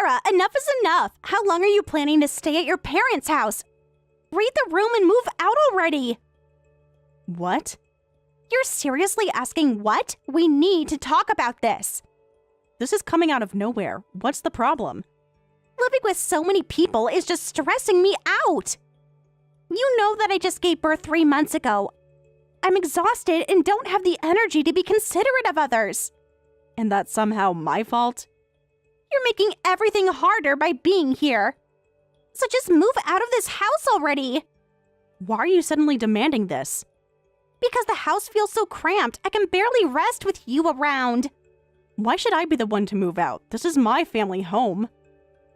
Sarah, enough is enough. How long are you planning to stay at your parents' house? Read the room and move out already. What? You're seriously asking what? We need to talk about this. This is coming out of nowhere. What's the problem? Living with so many people is just stressing me out. You know that I just gave birth 3 months ago. I'm exhausted and don't have the energy to be considerate of others. And that's somehow my fault? You're making everything harder by being here. So just move out of this house already. Why are you suddenly demanding this? Because the house feels so cramped, I can barely rest with you around. Why should I be the one to move out? This is my family home.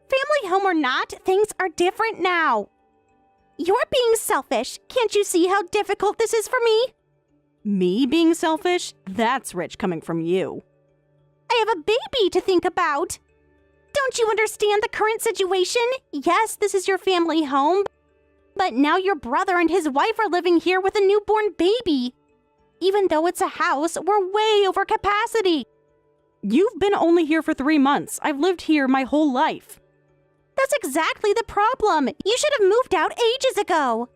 Family home or not, things are different now. You're being selfish. Can't you see how difficult this is for me? Me being selfish? That's rich coming from you. I have a baby to think about. Don't you understand the current situation? Yes, this is your family home, but now your brother and his wife are living here with a newborn baby. Even though it's a house, we're way over capacity. You've been only here for 3 months. I've lived here my whole life. That's exactly the problem. You should have moved out ages ago.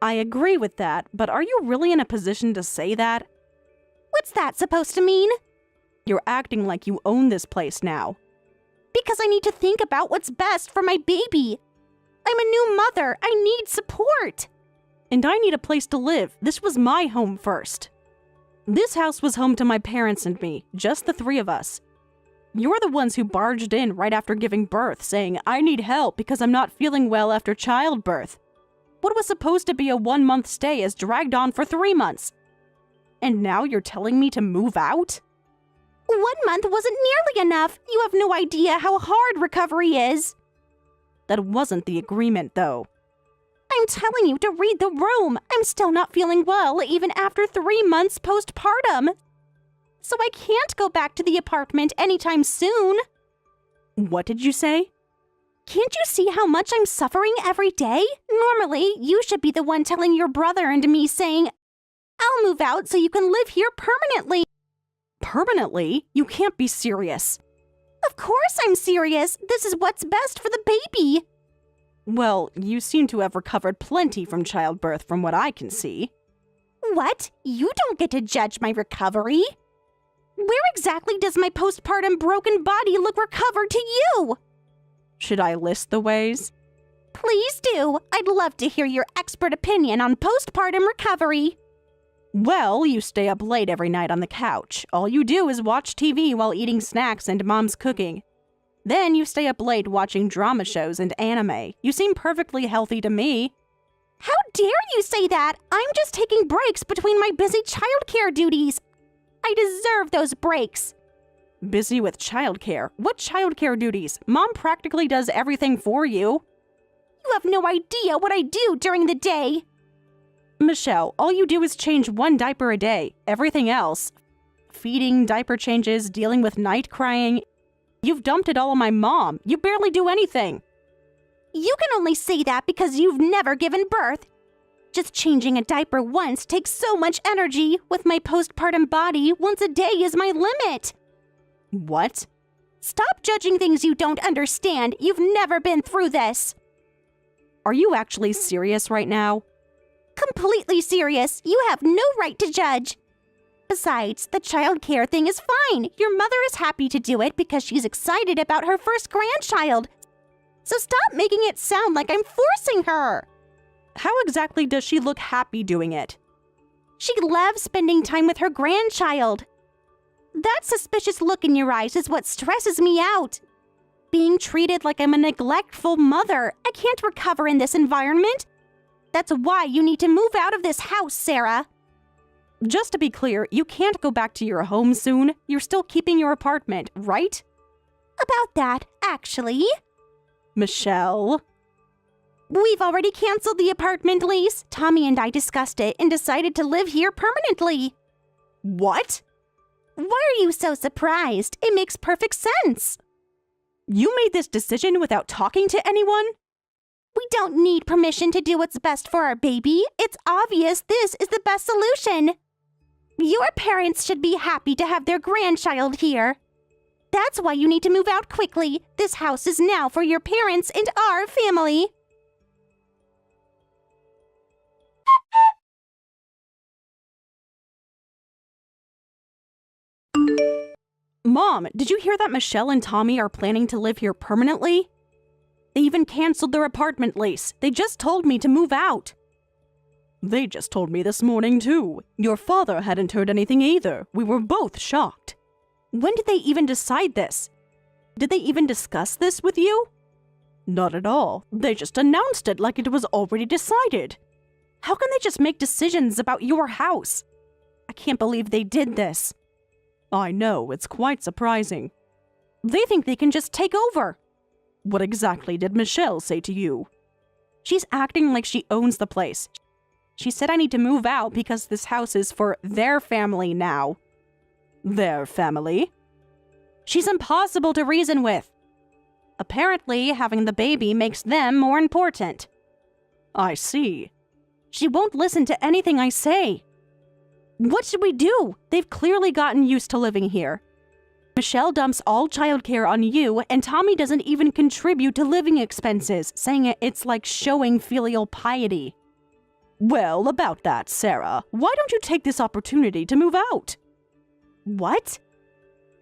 I agree with that, but are you really in a position to say that? What's that supposed to mean? You're acting like you own this place now. Because I need to think about what's best for my baby. I'm a new mother. I need support. And I need a place to live. This was my home first. This house was home to my parents and me, just the 3 of us. You're the ones who barged in right after giving birth, saying, I need help because I'm not feeling well after childbirth. What was supposed to be a 1-month stay has dragged on for 3 months. And now you're telling me to move out? 1 month wasn't nearly enough. You have no idea how hard recovery is. That wasn't the agreement, though. I'm telling you to read the room. I'm still not feeling well even after 3 months postpartum. So I can't go back to the apartment anytime soon. What did you say? Can't you see how much I'm suffering every day? Normally, you should be the one telling your brother and me saying, I'll move out so you can live here permanently. Permanently? You can't be serious. Of course I'm serious. This is what's best for the baby. Well, you seem to have recovered plenty from childbirth from what I can see. What? You don't get to judge my recovery. Where exactly does my postpartum broken body look recovered to you? Should I list the ways? Please do. I'd love to hear your expert opinion on postpartum recovery. Well, you stay up late every night on the couch. All you do is watch TV while eating snacks and mom's cooking. Then you stay up late watching drama shows and anime. You seem perfectly healthy to me. How dare you say that? I'm just taking breaks between my busy childcare duties. I deserve those breaks. Busy with childcare? What childcare duties? Mom practically does everything for you. You have no idea what I do during the day. Michelle, all you do is change 1 diaper a day. Everything else, feeding, diaper changes, dealing with night crying, you've dumped it all on my mom. You barely do anything. You can only say that because you've never given birth. Just changing a diaper once takes so much energy. With my postpartum body, once a day is my limit. What? Stop judging things you don't understand. You've never been through this. Are you actually serious right now? Completely serious. You have no right to judge. Besides, the childcare thing is fine. Your mother is happy to do it because she's excited about her first grandchild. So stop making it sound like I'm forcing her. How exactly does she look happy doing it? She loves spending time with her grandchild. That suspicious look in your eyes is what stresses me out. Being treated like I'm a neglectful mother. I can't recover in this environment. That's why you need to move out of this house, Sarah. Just to be clear, you can't go back to your home soon. You're still keeping your apartment, right? About that, actually. Michelle? We've already canceled the apartment lease. Tommy and I discussed it and decided to live here permanently. What? Why are you so surprised? It makes perfect sense. You made this decision without talking to anyone? We don't need permission to do what's best for our baby. It's obvious this is the best solution. Your parents should be happy to have their grandchild here. That's why you need to move out quickly. This house is now for your parents and our family. Mom, did you hear that Michelle and Tommy are planning to live here permanently? They even canceled their apartment lease. They just told me to move out. They just told me this morning, too. Your father hadn't heard anything either. We were both shocked. When did they even decide this? Did they even discuss this with you? Not at all. They just announced it like it was already decided. How can they just make decisions about your house? I can't believe they did this. I know, it's quite surprising. They think they can just take over. What exactly did Michelle say to you? She's acting like she owns the place. She said I need to move out because this house is for their family now. Their family? She's impossible to reason with. Apparently, having the baby makes them more important. I see. She won't listen to anything I say. What should we do? They've clearly gotten used to living here. Michelle dumps all childcare on you, and Tommy doesn't even contribute to living expenses, saying it's like showing filial piety. Well, about that, Sarah, why don't you take this opportunity to move out? What?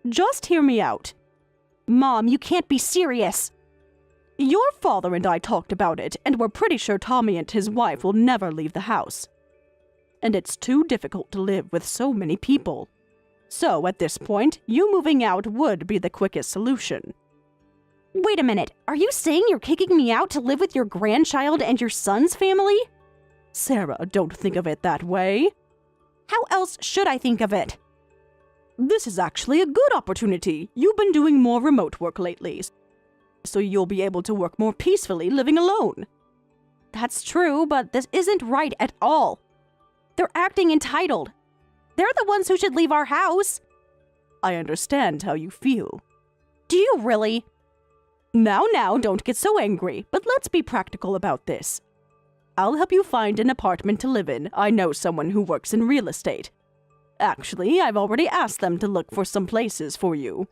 Just hear me out. Mom, you can't be serious. Your father and I talked about it, and we're pretty sure Tommy and his wife will never leave the house. And it's too difficult to live with so many people. So, at this point, you moving out would be the quickest solution. Wait a minute, are you saying you're kicking me out to live with your grandchild and your son's family? Sarah, don't think of it that way. How else should I think of it? This is actually a good opportunity. You've been doing more remote work lately, so you'll be able to work more peacefully living alone. That's true, but this isn't right at all. They're acting entitled. They're the ones who should leave our house. I understand how you feel. Do you really? Now, don't get so angry, but let's be practical about this. I'll help you find an apartment to live in. I know someone who works in real estate. Actually, I've already asked them to look for some places for you.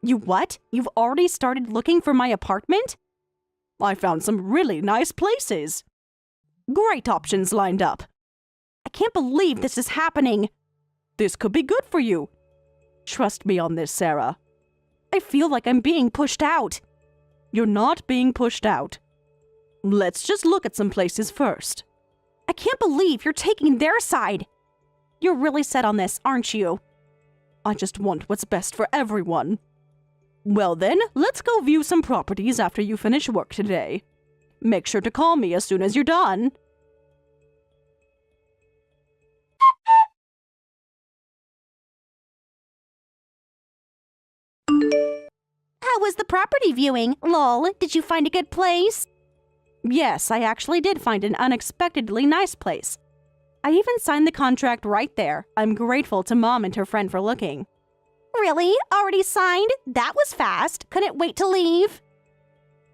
You what? You've already started looking for my apartment? I found some really nice places. Great options lined up. I can't believe this is happening. This could be good for you. Trust me on this, Sarah. I feel like I'm being pushed out. You're not being pushed out. Let's just look at some places first. I can't believe you're taking their side. You're really set on this, aren't you? I just want what's best for everyone. Well then, let's go view some properties after you finish work today. Make sure to call me as soon as you're done. How was the property viewing? Lol, did you find a good place? Yes, I actually did find an unexpectedly nice place. I even signed the contract right there. I'm grateful to Mom and her friend for looking. Really? Already signed? That was fast. Couldn't wait to leave.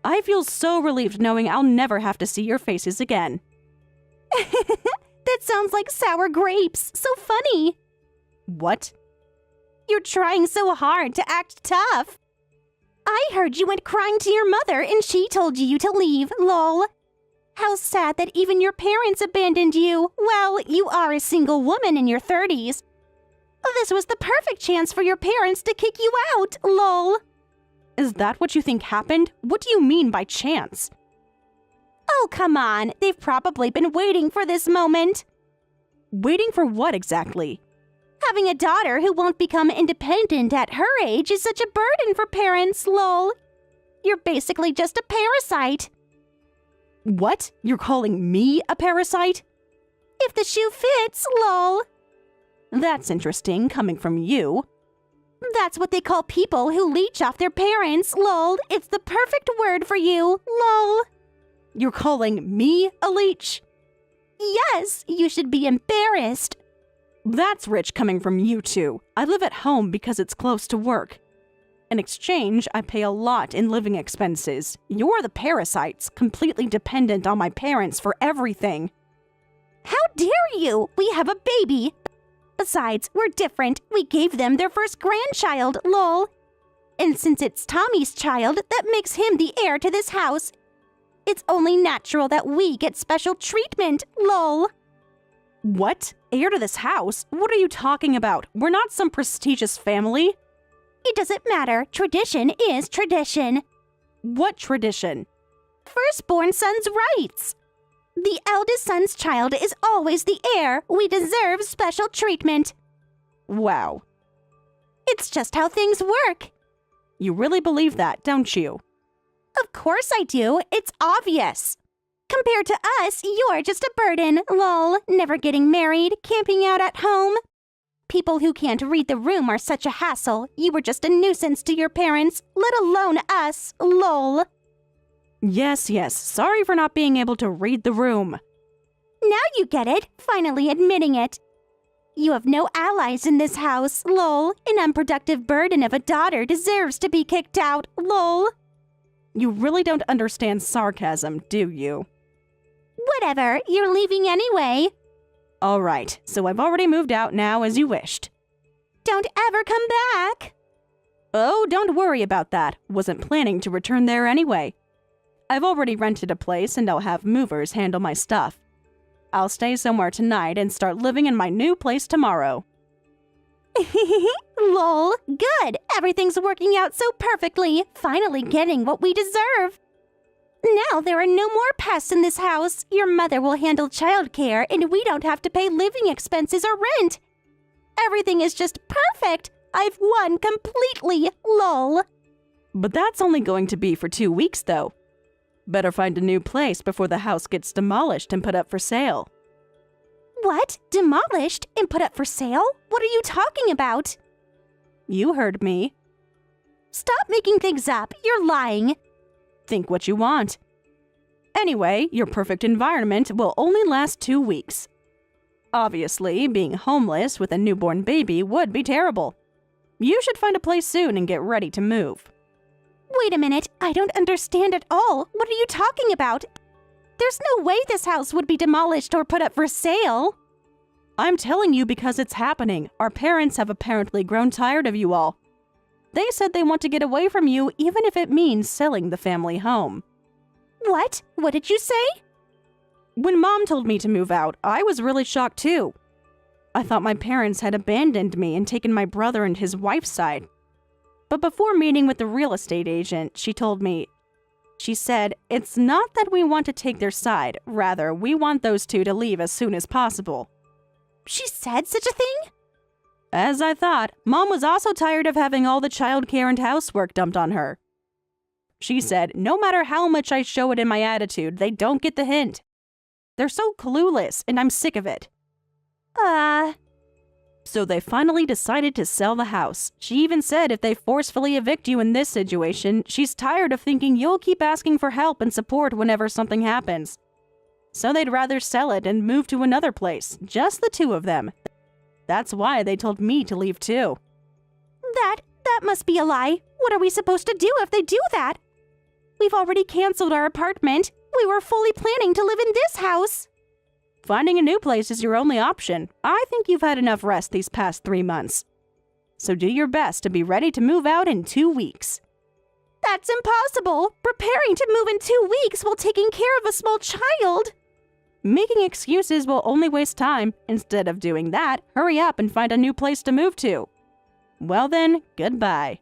I feel so relieved knowing I'll never have to see your faces again. That sounds like sour grapes. So funny. What? You're trying so hard to act tough. I heard you went crying to your mother and she told you to leave, lol. How sad that even your parents abandoned you. Well, you are a single woman in your 30s. This was the perfect chance for your parents to kick you out, lol. Is that what you think happened? What do you mean by chance? Oh, come on. They've probably been waiting for this moment. Waiting for what exactly? Having a daughter who won't become independent at her age is such a burden for parents, lol. You're basically just a parasite. What? You're calling me a parasite? If the shoe fits, lol. That's interesting, coming from you. That's what they call people who leech off their parents, lol. It's the perfect word for you, lol. You're calling me a leech? Yes, you should be embarrassed. That's rich coming from you two. I live at home because it's close to work. In exchange, I pay a lot in living expenses. You're the parasites, completely dependent on my parents for everything. How dare you? We have a baby. Besides, we're different. We gave them their first grandchild, lol. And since it's Tommy's child, that makes him the heir to this house. It's only natural that we get special treatment, lol. What? Heir to this house? What are you talking about? We're not some prestigious family. It doesn't matter. Tradition is tradition. What tradition? Firstborn son's rights. The eldest son's child is always the heir. We deserve special treatment. Wow. It's just how things work. You really believe that, don't you? Of course I do. It's obvious. Compared to us, you're just a burden, lol. Never getting married, camping out at home. People who can't read the room are such a hassle. You were just a nuisance to your parents, let alone us, lol. Yes. Sorry for not being able to read the room. Now you get it, finally admitting it. You have no allies in this house, lol. An unproductive burden of a daughter deserves to be kicked out, lol. You really don't understand sarcasm, do you? Whatever, you're leaving anyway. All right, so I've already moved out now as you wished. Don't ever come back. Oh, don't worry about that. Wasn't planning to return there anyway. I've already rented a place and I'll have movers handle my stuff. I'll stay somewhere tonight and start living in my new place tomorrow. Lol, good. Everything's working out so perfectly. Finally getting what we deserve. Now there are no more pests in this house. Your mother will handle childcare and we don't have to pay living expenses or rent. Everything is just perfect. I've won completely, lol. But that's only going to be for 2 weeks, though. Better find a new place before the house gets demolished and put up for sale. What? Demolished and put up for sale? What are you talking about? You heard me. Stop making things up. You're lying. Think what you want. Anyway, your perfect environment will only last 2 weeks. Obviously, being homeless with a newborn baby would be terrible. You should find a place soon and get ready to move. Wait a minute, I don't understand at all. What are you talking about? There's no way this house would be demolished or put up for sale. I'm telling you because it's happening. Our parents have apparently grown tired of you all. They said they want to get away from you even if it means selling the family home. What? What did you say? When Mom told me to move out, I was really shocked too. I thought my parents had abandoned me and taken my brother and his wife's side. But before meeting with the real estate agent, she said, it's not that we want to take their side, rather, we want those two to leave as soon as possible. She said such a thing? As I thought, Mom was also tired of having all the childcare and housework dumped on her. She said, no matter how much I show it in my attitude, they don't get the hint. They're so clueless, and I'm sick of it. So they finally decided to sell the house. She even said if they forcefully evict you in this situation, she's tired of thinking you'll keep asking for help and support whenever something happens. So they'd rather sell it and move to another place, just the two of them. That's why they told me to leave too. That must be a lie. What are we supposed to do if they do that? We've already canceled our apartment. We were fully planning to live in this house. Finding a new place is your only option. I think you've had enough rest these past 3 months. So do your best to be ready to move out in 2 weeks. That's impossible. Preparing to move in 2 weeks while taking care of a small child. Making excuses will only waste time. Instead of doing that, hurry up and find a new place to move to. Well then, goodbye.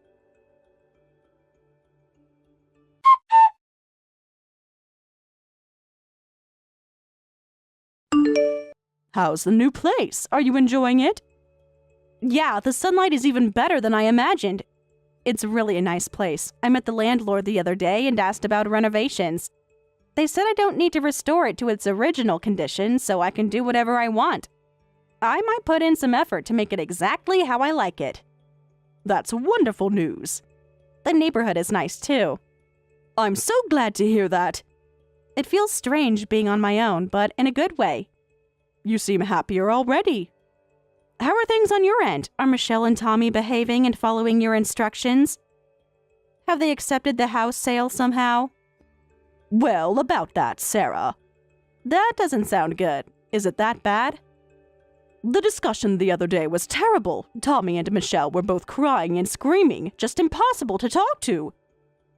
How's the new place? Are you enjoying it? Yeah, the sunlight is even better than I imagined. It's really a nice place. I met the landlord the other day and asked about renovations. They said I don't need to restore it to its original condition, so I can do whatever I want. I might put in some effort to make it exactly how I like it. That's wonderful news. The neighborhood is nice too. I'm so glad to hear that. It feels strange being on my own, but in a good way. You seem happier already. How are things on your end? Are Michelle and Tommy behaving and following your instructions? Have they accepted the house sale somehow? Well, about that, Sarah. That doesn't sound good. Is it that bad? The discussion the other day was terrible. Tommy and Michelle were both crying and screaming, just impossible to talk to.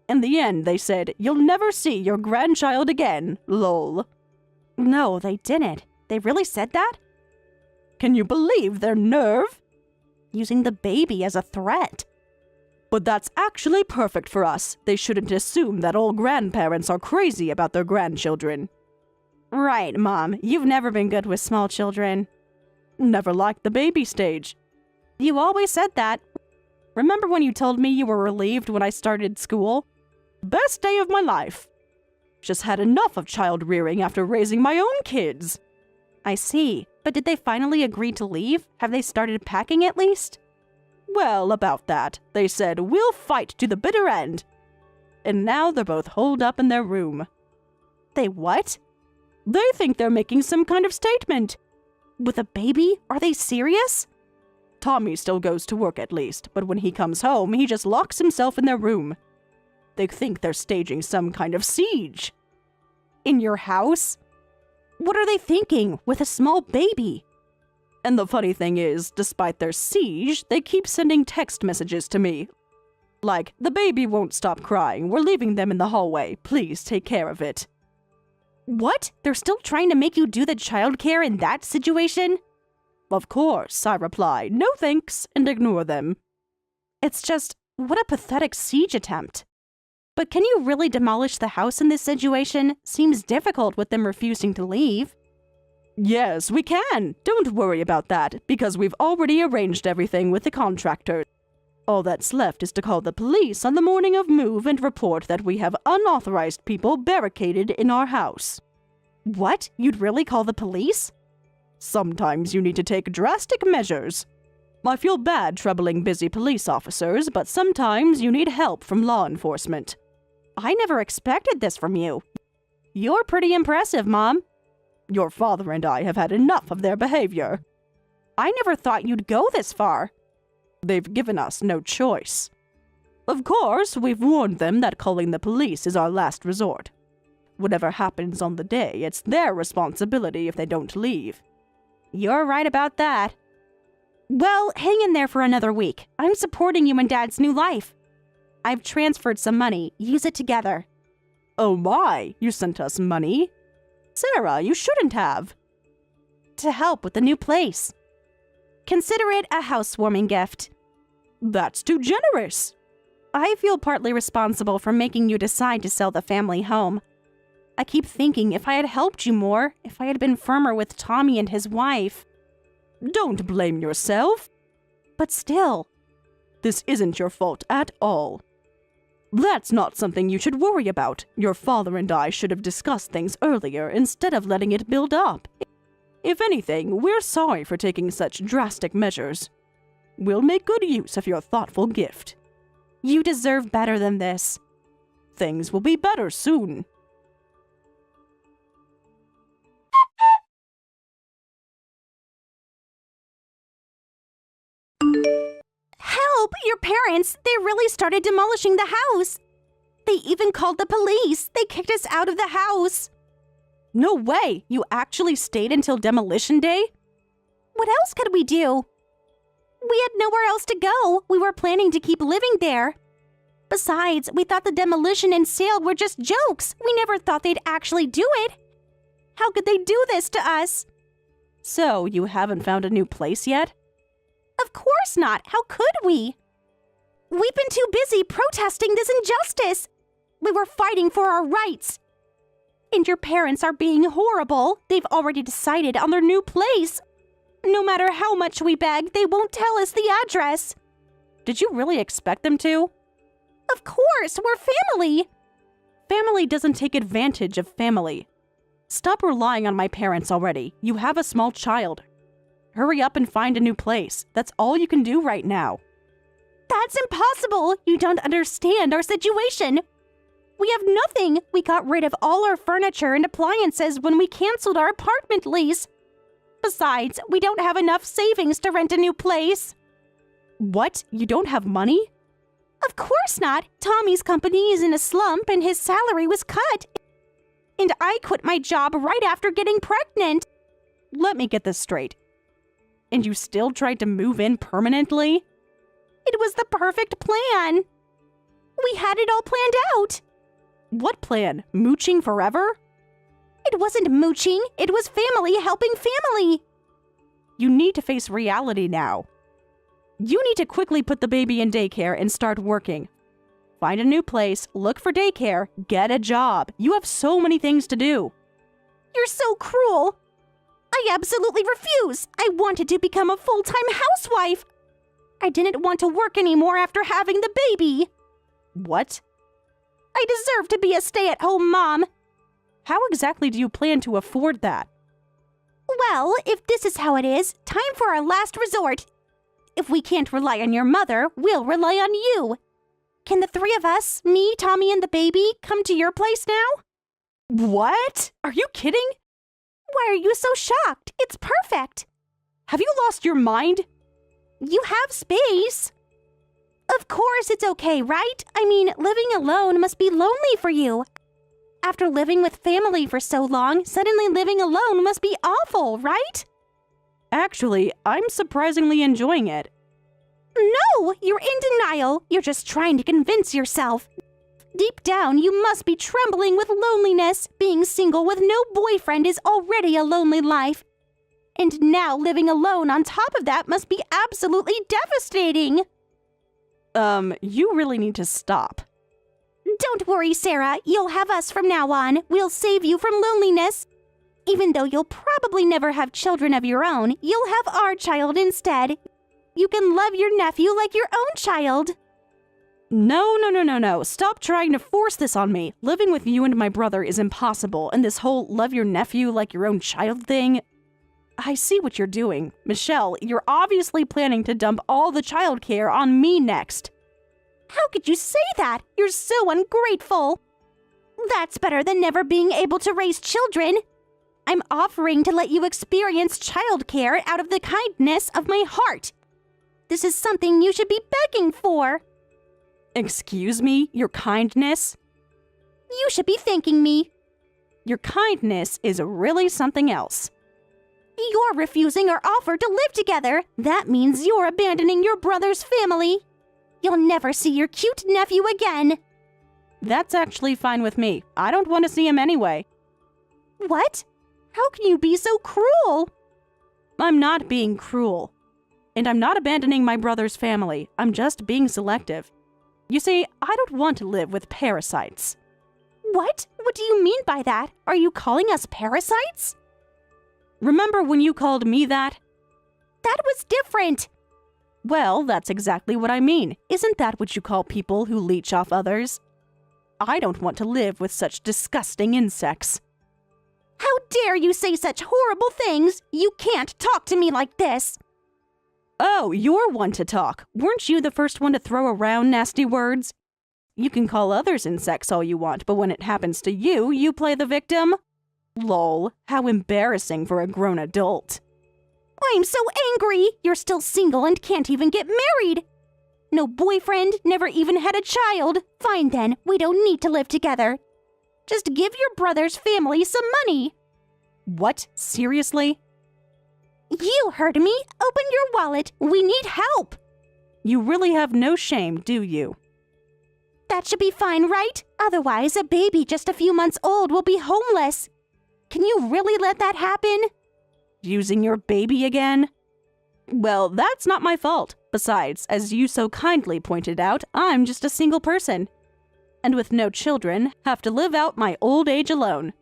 In the end, they said, "You'll never see your grandchild again, lol." No, they didn't. They really said that? Can you believe their nerve? Using the baby as a threat. But that's actually perfect for us. They shouldn't assume that all grandparents are crazy about their grandchildren. Right, Mom. You've never been good with small children. Never liked the baby stage. You always said that. Remember when you told me you were relieved when I started school? Best day of my life. Just had enough of child rearing after raising my own kids. I see. But did they finally agree to leave? Have they started packing at least? Well, about that. They said, "We'll fight to the bitter end." And now they're both holed up in their room. They what? They think they're making some kind of statement. With a baby? Are they serious? Tommy still goes to work at least, but when he comes home, he just locks himself in their room. They think they're staging some kind of siege. In your house? What are they thinking with a small baby? And the funny thing is, despite their siege, they keep sending text messages to me. Like, "The baby won't stop crying. We're leaving them in the hallway. Please take care of it." What? They're still trying to make you do the childcare in that situation? Of course, I reply, "No thanks," and ignore them. It's just, what a pathetic siege attempt. But can you really demolish the house in this situation? Seems difficult with them refusing to leave. Yes, we can. Don't worry about that, because we've already arranged everything with the contractor. All that's left is to call the police on the morning of move and report that we have unauthorized people barricaded in our house. What? You'd really call the police? Sometimes you need to take drastic measures. I feel bad troubling busy police officers, but sometimes you need help from law enforcement. I never expected this from you. You're pretty impressive, Mom. Your father and I have had enough of their behavior. I never thought you'd go this far. They've given us no choice. Of course, we've warned them that calling the police is our last resort. Whatever happens on the day, it's their responsibility if they don't leave. You're right about that. Well, hang in there for another week. I'm supporting you in Dad's new life. I've transferred some money. Use it together. Oh my, you sent us money? Sarah, you shouldn't have. To help with the new place. Consider it a housewarming gift. That's too generous. I feel partly responsible for making you decide to sell the family home. I keep thinking if I had helped you more, if I had been firmer with Tommy and his wife. Don't blame yourself. But still. This isn't your fault at all. That's not something you should worry about. Your father and I should have discussed things earlier instead of letting it build up. If anything, we're sorry for taking such drastic measures. We'll make good use of your thoughtful gift. You deserve better than this. Things will be better soon. Help! Your parents! They really started demolishing the house! They even called the police! They kicked us out of the house! No way! You actually stayed until demolition day? What else could we do? We had nowhere else to go. We were planning to keep living there. Besides, we thought the demolition and sale were just jokes. We never thought they'd actually do it. How could they do this to us? So, you haven't found a new place yet? Of course not. How could we? We've been too busy protesting this injustice. We were fighting for our rights. And your parents are being horrible. They've already decided on their new place. No matter how much we beg, they won't tell us the address. Did you really expect them to? Of course, we're family. Family doesn't take advantage of family. Stop relying on my parents already. You have a small child. Hurry up and find a new place. That's all you can do right now. That's impossible. You don't understand our situation. We have nothing. We got rid of all our furniture and appliances when we canceled our apartment lease. Besides, we don't have enough savings to rent a new place. What? You don't have money? Of course not. Tommy's company is in a slump and his salary was cut. And I quit my job right after getting pregnant. Let me get this straight. And you still tried to move in permanently? It was the perfect plan. We had it all planned out. What plan? Mooching forever? It wasn't mooching. It was family helping family. You need to face reality now. You need to quickly put the baby in daycare and start working. Find a new place, look for daycare, get a job. You have so many things to do. You're so cruel. I absolutely refuse. I wanted to become a full-time housewife. I didn't want to work anymore after having the baby. What? I deserve to be a stay-at-home mom. How exactly do you plan to afford that? Well, if this is how it is, time for our last resort. If we can't rely on your mother, we'll rely on you. Can the three of us, me, Tommy, and the baby, come to your place now? What? Are you kidding? Why are you so shocked? It's perfect. Have you lost your mind? You have space. Of course it's okay, right? I mean, living alone must be lonely for you. After living with family for so long, suddenly living alone must be awful, right? Actually, I'm surprisingly enjoying it. No, you're in denial. You're just trying to convince yourself. Deep down, you must be trembling with loneliness. Being single with no boyfriend is already a lonely life. And now living alone on top of that must be absolutely devastating. You really need to stop. Don't worry, Sarah. You'll have us from now on. We'll save you from loneliness. Even though you'll probably never have children of your own, you'll have our child instead. You can love your nephew like your own child. No. Stop trying to force this on me. Living with you and my brother is impossible, and this whole love your nephew like your own child thing... I see what you're doing. Michelle, you're obviously planning to dump all the childcare on me next. How could you say that? You're so ungrateful. That's better than never being able to raise children. I'm offering to let you experience childcare out of the kindness of my heart. This is something you should be begging for. Excuse me? Your kindness? You should be thanking me. Your kindness is really something else. You're refusing our offer to live together. That means you're abandoning your brother's family. You'll never see your cute nephew again. That's actually fine with me. I don't want to see him anyway. What? How can you be so cruel? I'm not being cruel. And I'm not abandoning my brother's family. I'm just being selective. You see, I don't want to live with parasites. What? What do you mean by that? Are you calling us parasites? Remember when you called me that? That was different. Well, that's exactly what I mean. Isn't that what you call people who leech off others? I don't want to live with such disgusting insects. How dare you say such horrible things? You can't talk to me like this. Oh, you're one to talk. Weren't you the first one to throw around nasty words? You can call others insects all you want, but when it happens to you, you play the victim? Lol, how embarrassing for a grown adult. I'm so angry. You're still single and can't even get married. No boyfriend, never even had a child. Fine then, we don't need to live together. Just give your brother's family some money. What? Seriously? You heard me. Open your wallet. We need help. You really have no shame, do you? That should be fine, right? Otherwise, a baby just a few months old will be homeless. Can you really let that happen? Using your baby again? Well, that's not my fault. Besides, as you so kindly pointed out, I'm just a single person. And with no children, have to live out my old age alone.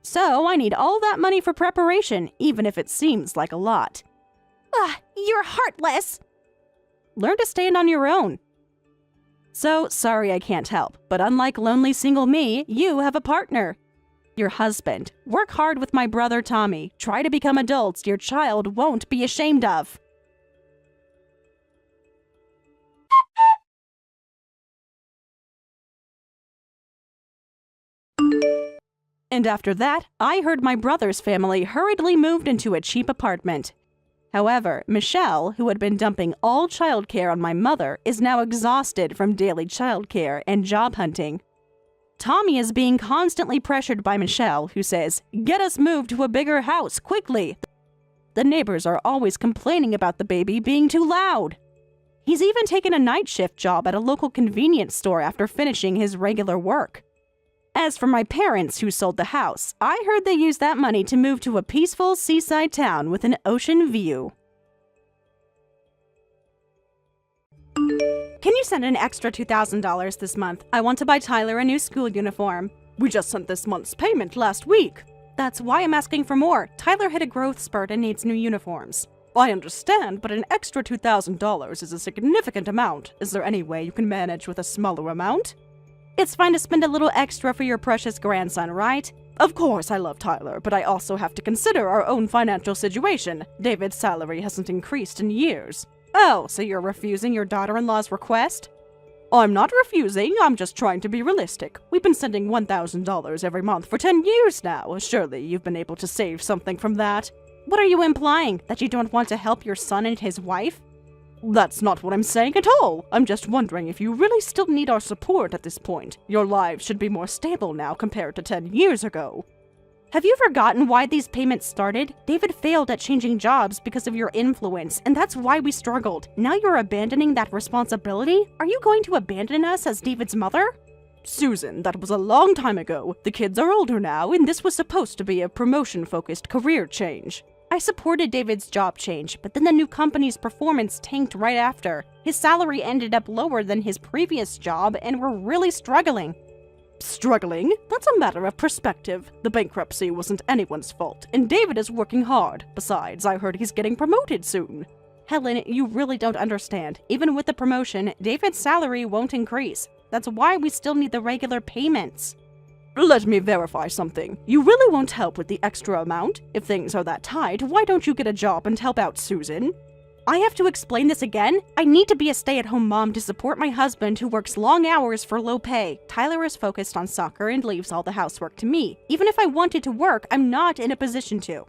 So I need all that money for preparation, even if it seems like a lot. Ugh, you're heartless. Learn to stand on your own. So, sorry I can't help, but unlike lonely single me, you have a partner. Your husband. Work hard with my brother Tommy. Try to become adults your child won't be ashamed of. And after that, I heard my brother's family hurriedly moved into a cheap apartment. However, Michelle, who had been dumping all childcare on my mother, is now exhausted from daily childcare and job hunting. Tommy is being constantly pressured by Michelle, who says, "Get us moved to a bigger house, quickly." The neighbors are always complaining about the baby being too loud. He's even taken a night shift job at a local convenience store after finishing his regular work. As for my parents who sold the house, I heard they used that money to move to a peaceful seaside town with an ocean view. Can you send an extra $2,000 this month? I want to buy Tyler a new school uniform. We just sent this month's payment last week. That's why I'm asking for more. Tyler hit a growth spurt and needs new uniforms. I understand, but an extra $2,000 is a significant amount. Is there any way you can manage with a smaller amount? It's fine to spend a little extra for your precious grandson, right? Of course I love Tyler, but I also have to consider our own financial situation. David's salary hasn't increased in years. Oh, so you're refusing your daughter-in-law's request? I'm not refusing, I'm just trying to be realistic. We've been sending $1,000 every month for 10 years now. Surely you've been able to save something from that. What are you implying? That you don't want to help your son and his wife? That's not what I'm saying at all. I'm just wondering if you really still need our support at this point. Your lives should be more stable now compared to 10 years ago. Have you forgotten why these payments started? David failed at changing jobs because of your influence, and that's why we struggled. Now you're abandoning that responsibility? Are you going to abandon us as David's mother? Susan, that was a long time ago. The kids are older now, and this was supposed to be a promotion-focused career change. I supported David's job change, but then the new company's performance tanked right after. His salary ended up lower than his previous job, and we're really struggling. Struggling? That's a matter of perspective. The bankruptcy wasn't anyone's fault, and David is working hard. Besides, I heard he's getting promoted soon. Helen, you really don't understand. Even with the promotion, David's salary won't increase. That's why we still need the regular payments. Let me verify something. You really won't help with the extra amount? If things are that tight, why don't you get a job and help out Susan? I have to explain this again? I need to be a stay-at-home mom to support my husband who works long hours for low pay. Tyler is focused on soccer and leaves all the housework to me. Even if I wanted to work, I'm not in a position to.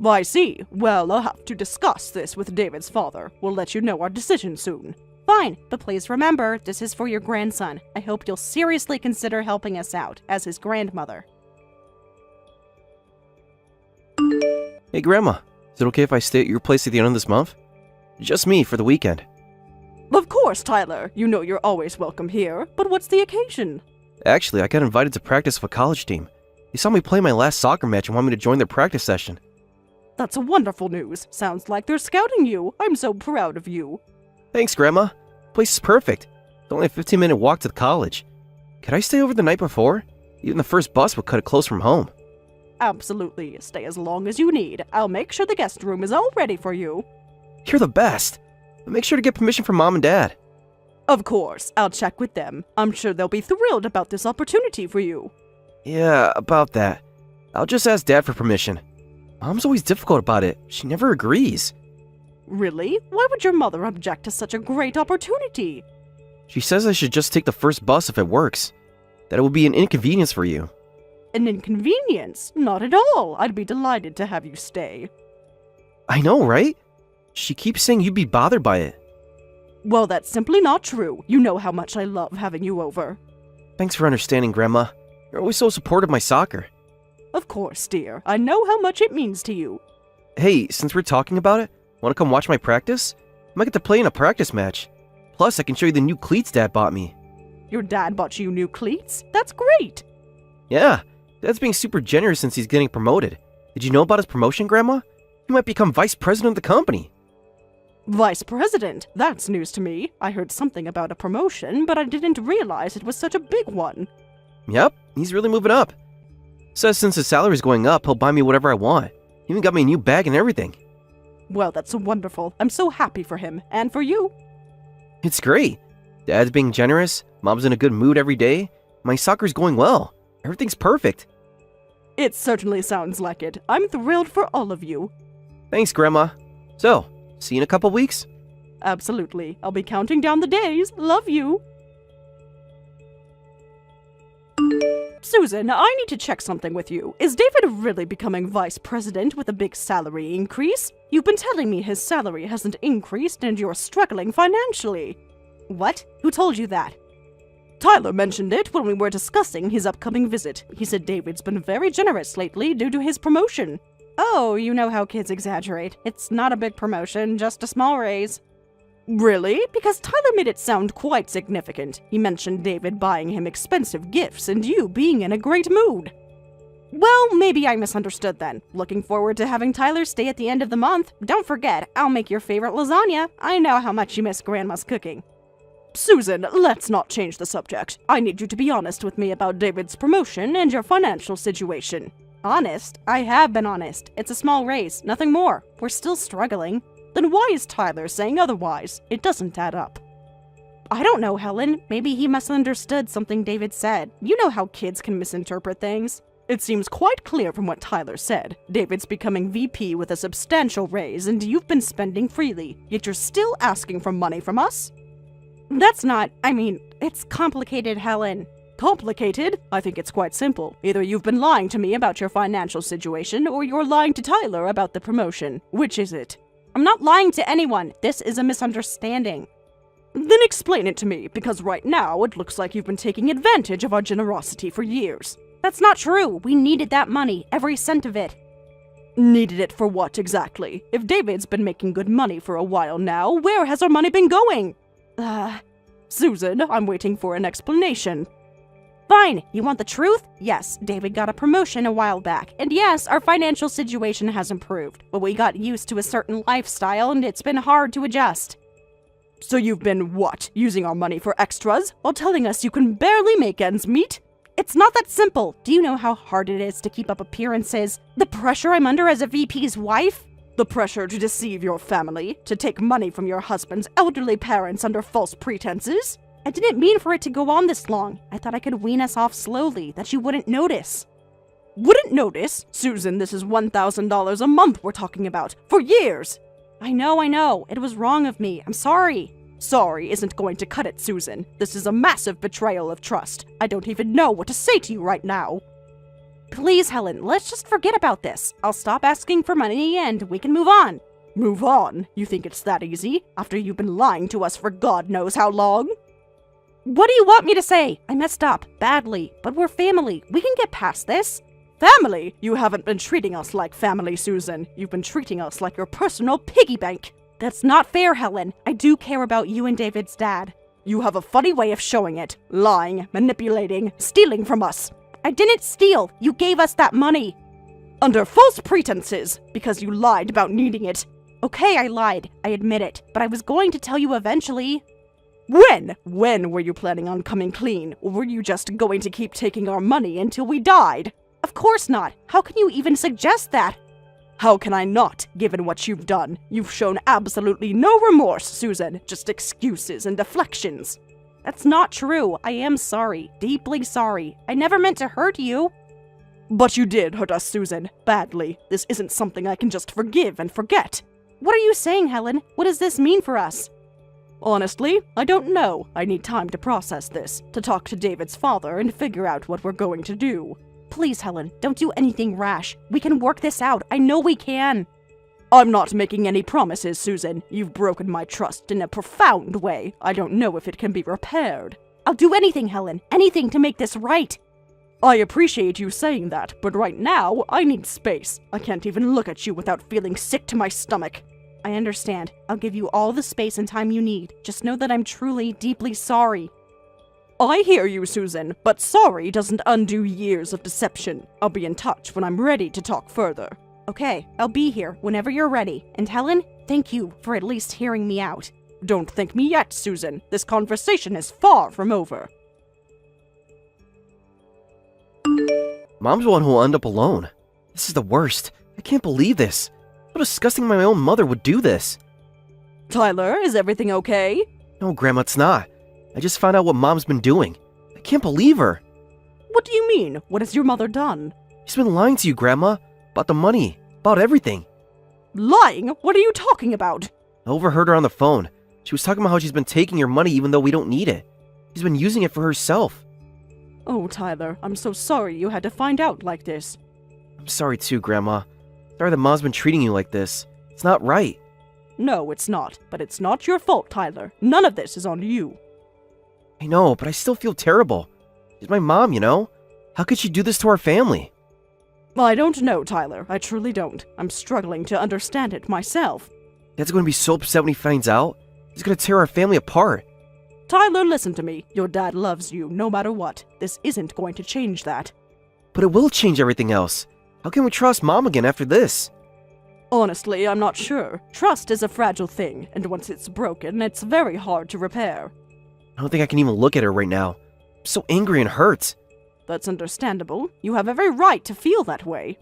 I see. Well, I'll have to discuss this with David's father. We'll let you know our decision soon. Fine, but please remember, this is for your grandson. I hope you'll seriously consider helping us out, as his grandmother. Hey, Grandma. Is it okay if I stay at your place at the end of this month? Just me for the weekend. Of course, Tyler. You know you're always welcome here. But what's the occasion? Actually, I got invited to practice with a college team. They saw me play my last soccer match and want me to join their practice session. That's wonderful news. Sounds like they're scouting you. I'm so proud of you. Thanks, Grandma. The place is perfect. It's only a 15-minute walk to the college. Could I stay over the night before? Even the first bus would cut it close from home. Absolutely. Stay as long as you need. I'll make sure the guest room is all ready for you. You're the best. But make sure to get permission from Mom and Dad. Of course. I'll check with them. I'm sure they'll be thrilled about this opportunity for you. Yeah, about that. I'll just ask Dad for permission. Mom's always difficult about it. She never agrees. Really? Why would your mother object to such a great opportunity? She says I should just take the first bus if it works. That it would be an inconvenience for you. An inconvenience? Not at all. I'd be delighted to have you stay. I know, right? She keeps saying you'd be bothered by it. Well, that's simply not true. You know how much I love having you over. Thanks for understanding, Grandma. You're always so supportive of my soccer. Of course, dear. I know how much it means to you. Hey, since we're talking about it, want to come watch my practice? I might get to play in a practice match. Plus, I can show you the new cleats Dad bought me. Your dad bought you new cleats? That's great! Yeah, Dad's being super generous since he's getting promoted. Did you know about his promotion, Grandma? He might become vice president of the company. Vice president? That's news to me. I heard something about a promotion, but I didn't realize it was such a big one. Yep, he's really moving up. Says since his salary's going up, he'll buy me whatever I want. He even got me a new bag and everything. Well, that's wonderful. I'm so happy for him, and for you. It's great. Dad's being generous, Mom's in a good mood every day, my soccer's going well. Everything's perfect. It certainly sounds like it. I'm thrilled for all of you. Thanks, Grandma. So, see you in a couple weeks? Absolutely. I'll be counting down the days. Love you. Susan, I need to check something with you. Is David really becoming vice president with a big salary increase? You've been telling me his salary hasn't increased and you're struggling financially. What? Who told you that? Tyler mentioned it when we were discussing his upcoming visit. He said David's been very generous lately due to his promotion. Oh, you know how kids exaggerate. It's not a big promotion, just a small raise. Really? Because Tyler made it sound quite significant. He mentioned David buying him expensive gifts and you being in a great mood. Well, maybe I misunderstood then. Looking forward to having Tyler stay at the end of the month. Don't forget, I'll make your favorite lasagna. I know how much you miss Grandma's cooking. Susan, let's not change the subject. I need you to be honest with me about David's promotion and your financial situation. Honest? I have been honest. It's a small raise, nothing more. We're still struggling. Then why is Tyler saying otherwise? It doesn't add up. I don't know, Helen. Maybe he misunderstood something David said. You know how kids can misinterpret things. It seems quite clear from what Tyler said. David's becoming VP with a substantial raise and you've been spending freely, yet you're still asking for money from us? That's not, it's complicated, Helen. Complicated? I think it's quite simple. Either you've been lying to me about your financial situation or you're lying to Tyler about the promotion. Which is it? I'm not lying to anyone. This is a misunderstanding. Then explain it to me, because right now it looks like you've been taking advantage of our generosity for years. That's not true. We needed that money, every cent of it. Needed it for what exactly? If David's been making good money for a while now, where has our money been going? Susan, I'm waiting for an explanation. Fine, you want the truth? Yes, David got a promotion a while back, and yes, our financial situation has improved, but we got used to a certain lifestyle and it's been hard to adjust. So you've been, what, using our money for extras, while telling us you can barely make ends meet? It's not that simple. Do you know how hard it is to keep up appearances? The pressure I'm under as a VP's wife? The pressure to deceive your family, to take money from your husband's elderly parents under false pretenses? I didn't mean for it to go on this long. I thought I could wean us off slowly, that you wouldn't notice. Wouldn't notice? Susan, this is $1,000 a month we're talking about, for years! I know. It was wrong of me. I'm sorry. Sorry isn't going to cut it, Susan. This is a massive betrayal of trust. I don't even know what to say to you right now. Please, Helen, let's just forget about this. I'll stop asking for money and we can move on. Move on? You think it's that easy? After you've been lying to us for God knows how long? What do you want me to say? I messed up, badly, but we're family. We can get past this. Family? You haven't been treating us like family, Susan. You've been treating us like your personal piggy bank. That's not fair, Helen. I do care about you and David's dad. You have a funny way of showing it. Lying, manipulating, stealing from us. I didn't steal. You gave us that money. Under false pretenses, because you lied about needing it. Okay, I lied. I admit it. But I was going to tell you eventually. When? When were you planning on coming clean? Or were you just going to keep taking our money until we died? Of course not. How can you even suggest that? How can I not, given what you've done? You've shown absolutely no remorse, Susan. Just excuses and deflections. That's not true. I am sorry. Deeply sorry. I never meant to hurt you. But you did hurt us, Susan. Badly. This isn't something I can just forgive and forget. What are you saying, Helen? What does this mean for us? Honestly, I don't know. I need time to process this, to talk to David's father and figure out what we're going to do. Please, Helen, don't do anything rash. We can work this out. I know we can. I'm not making any promises, Susan. You've broken my trust in a profound way. I don't know if it can be repaired. I'll do anything, Helen. Anything to make this right. I appreciate you saying that, but right now, I need space. I can't even look at you without feeling sick to my stomach. I understand. I'll give you all the space and time you need. Just know that I'm truly, deeply sorry. I hear you, Susan, but sorry doesn't undo years of deception. I'll be in touch when I'm ready to talk further. Okay, I'll be here whenever you're ready. And Helen, thank you for at least hearing me out. Don't thank me yet, Susan. This conversation is far from over. Mom's the one who will end up alone. This is the worst. I can't believe this. How disgusting my own mother would do this. Tyler, is everything okay? No, Grandma, it's not. I just found out what Mom's been doing. I can't believe her. What do you mean? What has your mother done? She's been lying to you, Grandma. About the money. About everything. Lying? What are you talking about? I overheard her on the phone. She was talking about how she's been taking your money even though we don't need it. She's been using it for herself. Oh, Tyler, I'm so sorry you had to find out like this. I'm sorry too, Grandma. Sorry that Mom's been treating you like this. It's not right. No, it's not. But it's not your fault, Tyler. None of this is on you. I know, but I still feel terrible. She's my mom, you know? How could she do this to our family? I don't know, Tyler. I truly don't. I'm struggling to understand it myself. Dad's going to be so upset when he finds out. He's going to tear our family apart. Tyler, listen to me. Your dad loves you no matter what. This isn't going to change that. But it will change everything else. How can we trust Mom again after this? Honestly, I'm not sure. Trust is a fragile thing, and once it's broken, it's very hard to repair. I don't think I can even look at her right now. I'm so angry and hurt. That's understandable. You have every right to feel that way.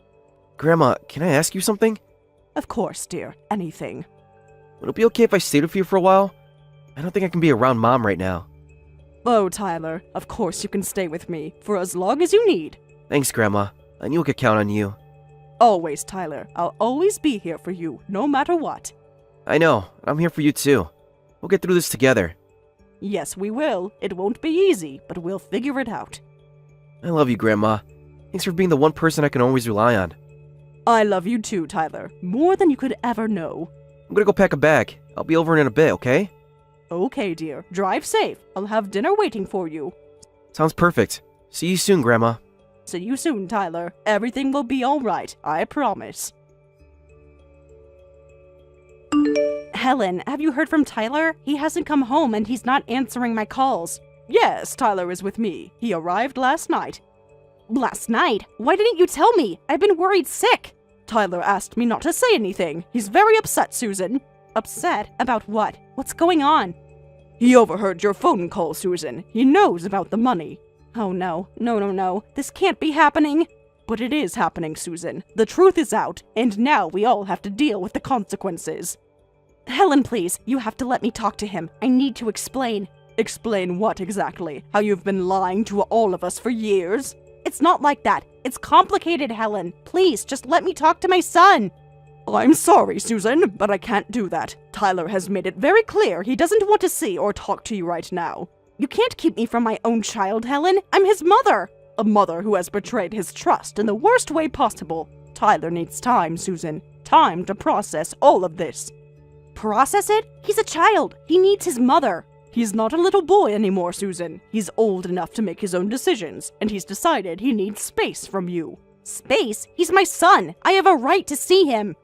Grandma, can I ask you something? Of course, dear. Anything. Would it be okay if I stayed with you for a while? I don't think I can be around Mom right now. Oh, Tyler, of course you can stay with me, for as long as you need. Thanks, Grandma. I knew I could count on you. Always, Tyler. I'll always be here for you, no matter what. I know. I'm here for you too. We'll get through this together. Yes, we will. It won't be easy, but we'll figure it out. I love you, Grandma. Thanks for being the one person I can always rely on. I love you too, Tyler. More than you could ever know. I'm gonna go pack a bag. I'll be over in a bit, okay? Okay, dear. Drive safe. I'll have dinner waiting for you. Sounds perfect. See you soon, Grandma. See you soon, Tyler. Everything will be alright, I promise. Helen, have you heard from Tyler? He hasn't come home and he's not answering my calls. Yes, Tyler is with me. He arrived last night. Last night? Why didn't you tell me? I've been worried sick. Tyler asked me not to say anything. He's very upset, Susan. Upset? About what? What's going on? He overheard your phone call, Susan. He knows about the money. Oh no. No. This can't be happening. But it is happening, Susan. The truth is out, and now we all have to deal with the consequences. Helen, please, you have to let me talk to him. I need to explain. Explain what exactly? How you've been lying to all of us for years? It's not like that. It's complicated, Helen. Please, just let me talk to my son. I'm sorry, Susan, but I can't do that. Tyler has made it very clear he doesn't want to see or talk to you right now. You can't keep me from my own child, Helen. I'm his mother. A mother who has betrayed his trust in the worst way possible. Tyler needs time, Susan. Time to process all of this. Process it? He's a child. He needs his mother. He's not a little boy anymore, Susan. He's old enough to make his own decisions, and he's decided he needs space from you. Space? He's my son. I have a right to see him.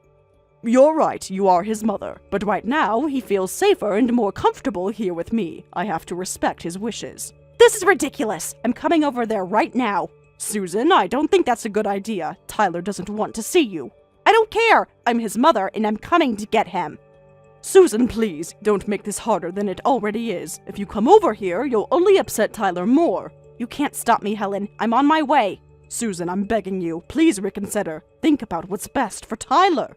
You're right, you are his mother. But right now, he feels safer and more comfortable here with me. I have to respect his wishes. This is ridiculous. I'm coming over there right now. Susan, I don't think that's a good idea. Tyler doesn't want to see you. I don't care. I'm his mother, and I'm coming to get him. Susan, please, don't make this harder than it already is. If you come over here, you'll only upset Tyler more. You can't stop me, Helen. I'm on my way. Susan, I'm begging you, please reconsider. Think about what's best for Tyler.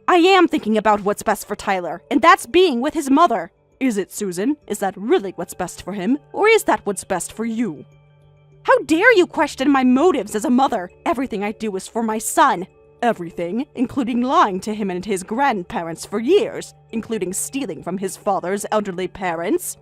I am thinking about what's best for Tyler, and that's being with his mother. Is it, Susan? Is that really what's best for him? Or is that what's best for you? How dare you question my motives as a mother? Everything I do is for my son. Everything, including lying to him and his grandparents for years, including stealing from his father's elderly parents.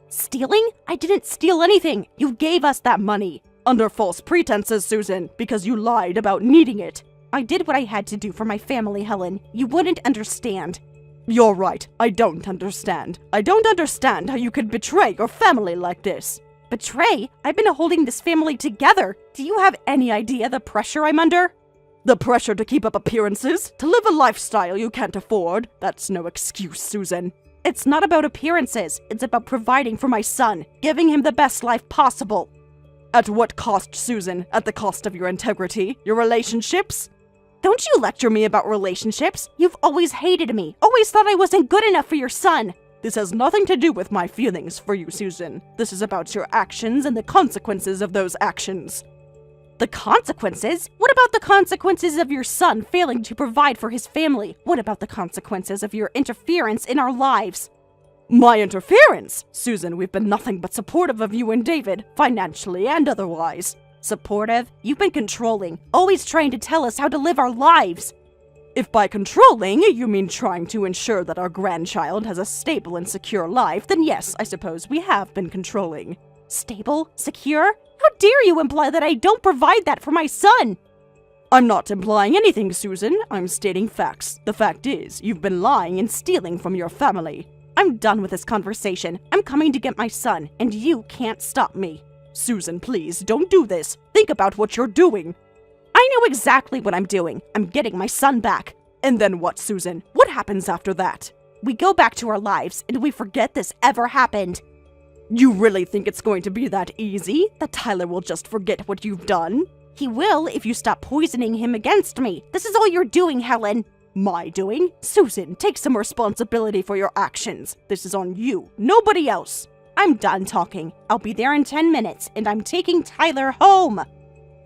Stealing? I didn't steal anything. You gave us that money. Under false pretenses, Susan, because you lied about needing it. I did what I had to do for my family, Helen. You wouldn't understand. You're right. I don't understand. I don't understand how you could betray your family like this. Betray? I've been holding this family together. Do you have any idea the pressure I'm under? The pressure to keep up appearances? To live a lifestyle you can't afford? That's no excuse, Susan. It's not about appearances. It's about providing for my son, giving him the best life possible. At what cost, Susan? At the cost of your integrity? Your relationships? Don't you lecture me about relationships. You've always hated me. Always thought I wasn't good enough for your son. This has nothing to do with my feelings for you, Susan. This is about your actions and the consequences of those actions. The consequences? What about the consequences of your son failing to provide for his family? What about the consequences of your interference in our lives? My interference? Susan, we've been nothing but supportive of you and David, financially and otherwise. Supportive? You've been controlling, always trying to tell us how to live our lives. If by controlling you mean trying to ensure that our grandchild has a stable and secure life, then yes, I suppose we have been controlling. Stable? Secure? How dare you imply that I don't provide that for my son? I'm not implying anything, Susan. I'm stating facts. The fact is, you've been lying and stealing from your family. I'm done with this conversation. I'm coming to get my son, and you can't stop me. Susan, please, don't do this. Think about what you're doing. I I know exactly what I'm doing. I'm getting my son back. And then what, Susan? What happens after that? We go back to our lives, and we forget this ever happened. You really think it's going to be that easy? That Tyler will just forget what you've done? He will if you stop poisoning him against me. This is all you're doing, Helen. My doing? Susan, take some responsibility for your actions. This is on you, nobody else. I'm done talking. I'll be there in 10 minutes, and I'm taking Tyler home.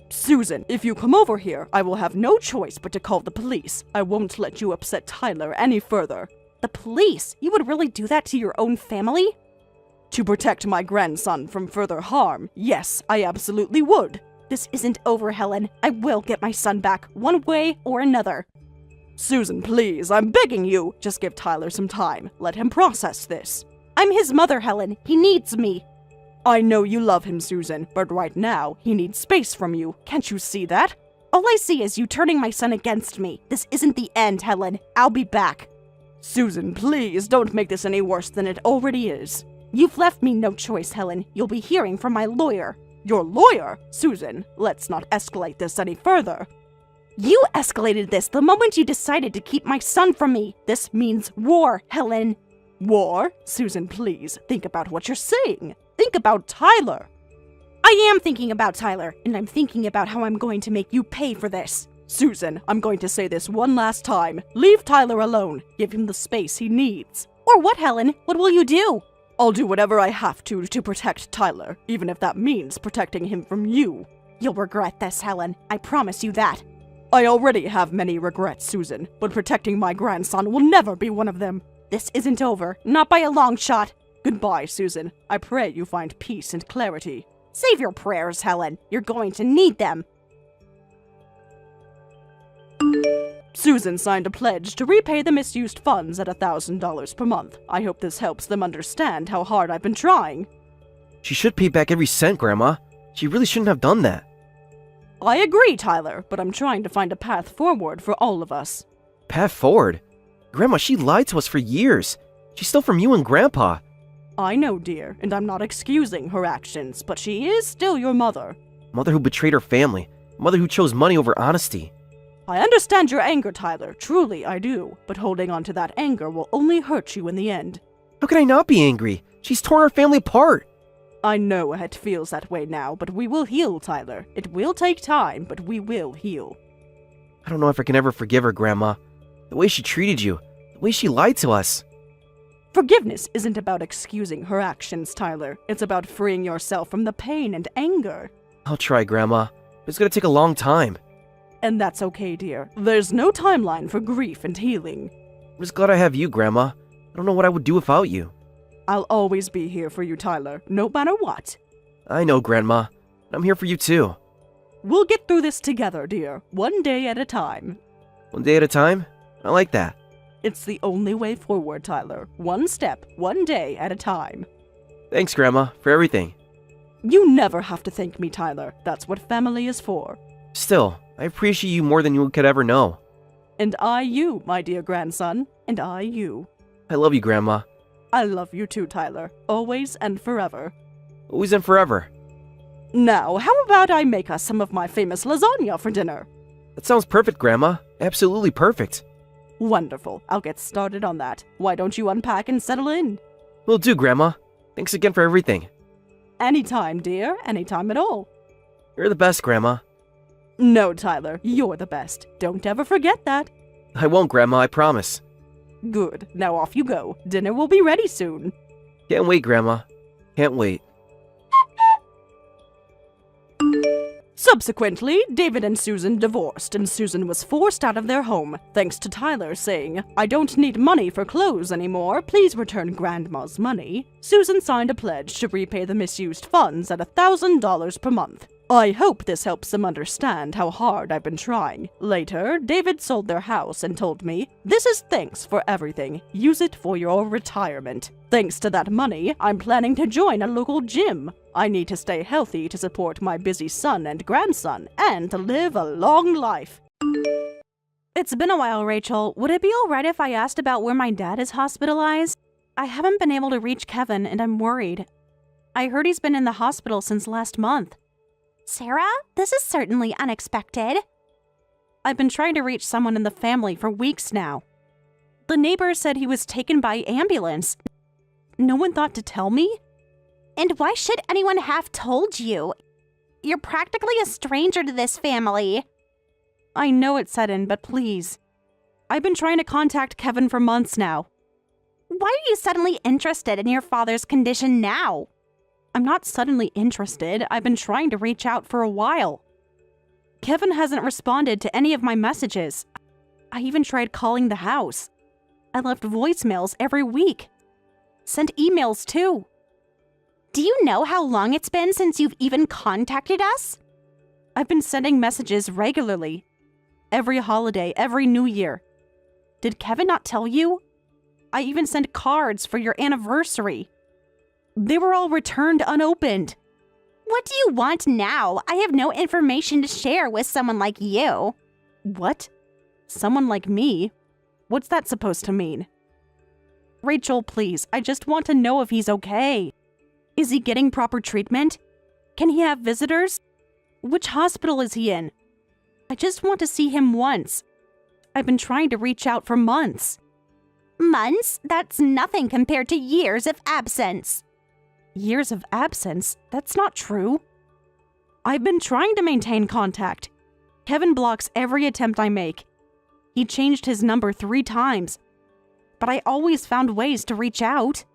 Susan, if you come over here, I will have no choice but to call the police. I won't let you upset Tyler any further. The police? You would really do that to your own family? To protect my grandson from further harm, yes, I absolutely would. This isn't over, Helen. I will get my son back, one way or another. Susan, please, I'm begging you. Just give Tyler some time. Let him process this. I'm his mother, Helen. He needs me. I know you love him, Susan, but right now, he needs space from you. Can't you see that? All I see is you turning my son against me. This isn't the end, Helen. I'll be back. Susan, please, don't make this any worse than it already is. You've left me no choice, Helen. You'll be hearing from my lawyer. Your lawyer? Susan, let's not escalate this any further. You escalated this the moment you decided to keep my son from me. This means war, Helen. War? Susan, please, think about what you're saying. Think about Tyler. I am thinking about Tyler, and I'm thinking about how I'm going to make you pay for this. Susan, I'm going to say this one last time. Leave Tyler alone. Give him the space he needs. Or what, Helen? What will you do? I'll do whatever I have to protect Tyler, even if that means protecting him from you. You'll regret this, Helen. I promise you that. I already have many regrets, Susan, but protecting my grandson will never be one of them. This isn't over, not by a long shot. Goodbye, Susan. I pray you find peace and clarity. Save your prayers, Helen. You're going to need them. Susan signed a pledge to repay the misused funds at $1,000 per month. I hope this helps them understand how hard I've been trying. She should pay back every cent, Grandma. She really shouldn't have done that. I agree, Tyler, but I'm trying to find a path forward for all of us. Path forward? Grandma, she lied to us for years. She stole from you and Grandpa. I know, dear, and I'm not excusing her actions, but she is still your mother. Mother who betrayed her family. Mother who chose money over honesty. I understand your anger, Tyler. Truly, I do. But holding on to that anger will only hurt you in the end. How can I not be angry? She's torn our family apart. I know it feels that way now, but we will heal, Tyler. It will take time, but we will heal. I don't know if I can ever forgive her, Grandma. The way she treated you. The way she lied to us. Forgiveness isn't about excusing her actions, Tyler. It's about freeing yourself from the pain and anger. I'll try, Grandma. But it's gonna take a long time. And that's okay, dear. There's no timeline for grief and healing. I'm just glad I have you, Grandma. I don't know what I would do without you. I'll always be here for you, Tyler, no matter what. I know, Grandma. I'm here for you too. We'll get through this together, dear. One day at a time. One day at a time? I like that. It's the only way forward, Tyler. One step, one day at a time. Thanks, Grandma, for everything. You never have to thank me, Tyler. That's what family is for. Still, I appreciate you more than you could ever know. And I you, my dear grandson. And I you. I love you, Grandma. I love you too, Tyler. Always and forever. Always and forever. Now, how about I make us some of my famous lasagna for dinner? That sounds perfect, Grandma. Absolutely perfect. Wonderful. I'll get started on that. Why don't you unpack and settle in? Will do, Grandma. Thanks again for everything. Anytime, dear. Anytime at all. You're the best, Grandma. No, Tyler. You're the best. Don't ever forget that. I won't, Grandma, I promise. Good. Now off you go. Dinner will be ready soon. Can't wait, Grandma. Can't wait. Subsequently, David and Susan divorced, and Susan was forced out of their home, thanks to Tyler saying, "I don't need money for clothes anymore, please return Grandma's money." Susan signed a pledge to repay the misused funds at $1,000 per month. I hope this helps them understand how hard I've been trying. Later, David sold their house and told me, "This is thanks for everything. Use it for your retirement." Thanks to that money, I'm planning to join a local gym. I need to stay healthy to support my busy son and grandson, and to live a long life. It's been a while, Rachel. Would it be alright if I asked about where my dad is hospitalized? I haven't been able to reach Kevin, and I'm worried. I heard he's been in the hospital since last month. Sarah, this is certainly unexpected. I've been trying to reach someone in the family for weeks now. The neighbor said he was taken by ambulance. No one thought to tell me? And why should anyone have told you? You're practically a stranger to this family. I know it's sudden, but please. I've been trying to contact Kevin for months now. Why are you suddenly interested in your father's condition now? I'm not suddenly interested. I've been trying to reach out for a while. Kevin hasn't responded to any of my messages. I even tried calling the house. I left voicemails every week. Sent emails too. Do you know how long it's been since you've even contacted us? I've been sending messages regularly. Every holiday, every New Year. Did Kevin not tell you? I even sent cards for your anniversary. They were all returned unopened. What do you want now? I have no information to share with someone like you. What? Someone like me? What's that supposed to mean? Rachel, please, I just want to know if he's okay. Is he getting proper treatment? Can he have visitors? Which hospital is he in? I just want to see him once. I've been trying to reach out for months. Months? That's nothing compared to years of absence. Years of absence? That's not true. I've been trying to maintain contact. Kevin blocks every attempt I make. He changed his number 3 times. But I always found ways to reach out.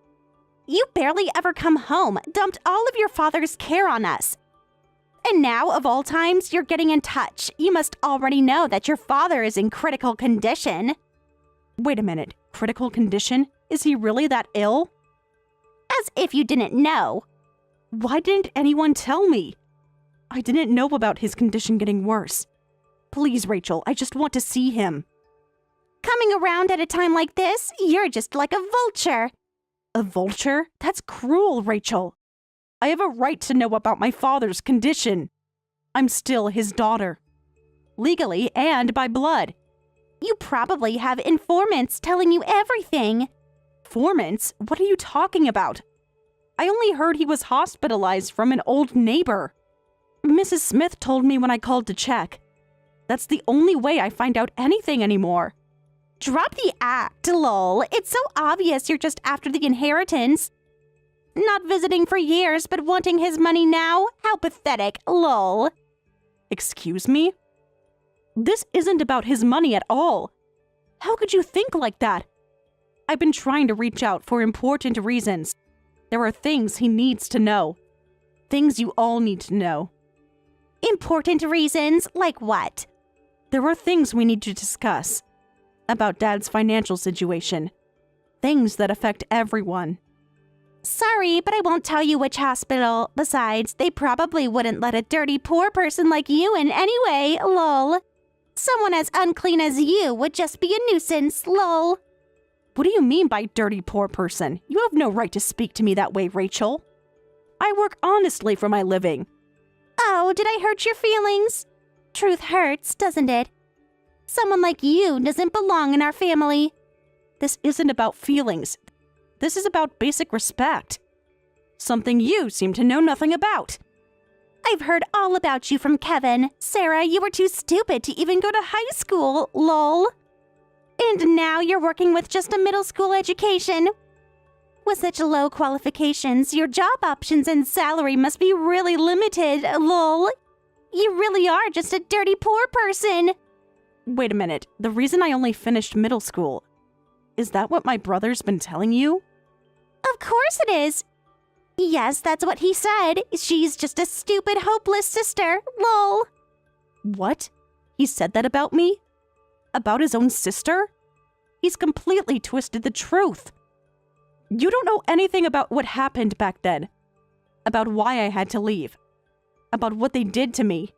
You barely ever come home, dumped all of your father's care on us. And now, of all times, you're getting in touch. You must already know that your father is in critical condition. Wait a minute. Critical condition? Is he really that ill? As if you didn't know. Why didn't anyone tell me? I didn't know about his condition getting worse. Please, Rachel, I just want to see him. Coming around at a time like this, you're just like a vulture. A vulture? That's cruel, Rachel. I have a right to know about my father's condition. I'm still his daughter. Legally and by blood. You probably have informants telling you everything. Informants? What are you talking about? I only heard he was hospitalized from an old neighbor. Mrs. Smith told me when I called to check. That's the only way I find out anything anymore. Drop the act, lol. It's so obvious you're just after the inheritance. Not visiting for years, but wanting his money now? How pathetic, lol. Excuse me? This isn't about his money at all. How could you think like that? I've been trying to reach out for important reasons. There are things he needs to know. Things you all need to know. Important reasons? Like what? There are things we need to discuss. About Dad's financial situation. Things that affect everyone. Sorry, but I won't tell you which hospital. Besides, they probably wouldn't let a dirty poor person like you in anyway, lol. Someone as unclean as you would just be a nuisance, lol. What do you mean by dirty poor person? You have no right to speak to me that way, Rachel. I work honestly for my living. Oh, did I hurt your feelings? Truth hurts, doesn't it? Someone like you doesn't belong in our family. This isn't about feelings. This is about basic respect. Something you seem to know nothing about. I've heard all about you from Kevin. Sarah, you were too stupid to even go to high school, lol. And now you're working with just a middle school education. With such low qualifications, your job options and salary must be really limited, lol. You really are just a dirty poor person. Wait a minute. The reason I only finished middle school, is that what my brother's been telling you? Of course it is. Yes, that's what he said. She's just a stupid, hopeless sister, lol. What? He said that about me? About his own sister? He's completely twisted the truth. You don't know anything about what happened back then. About why I had to leave. About what they did to me.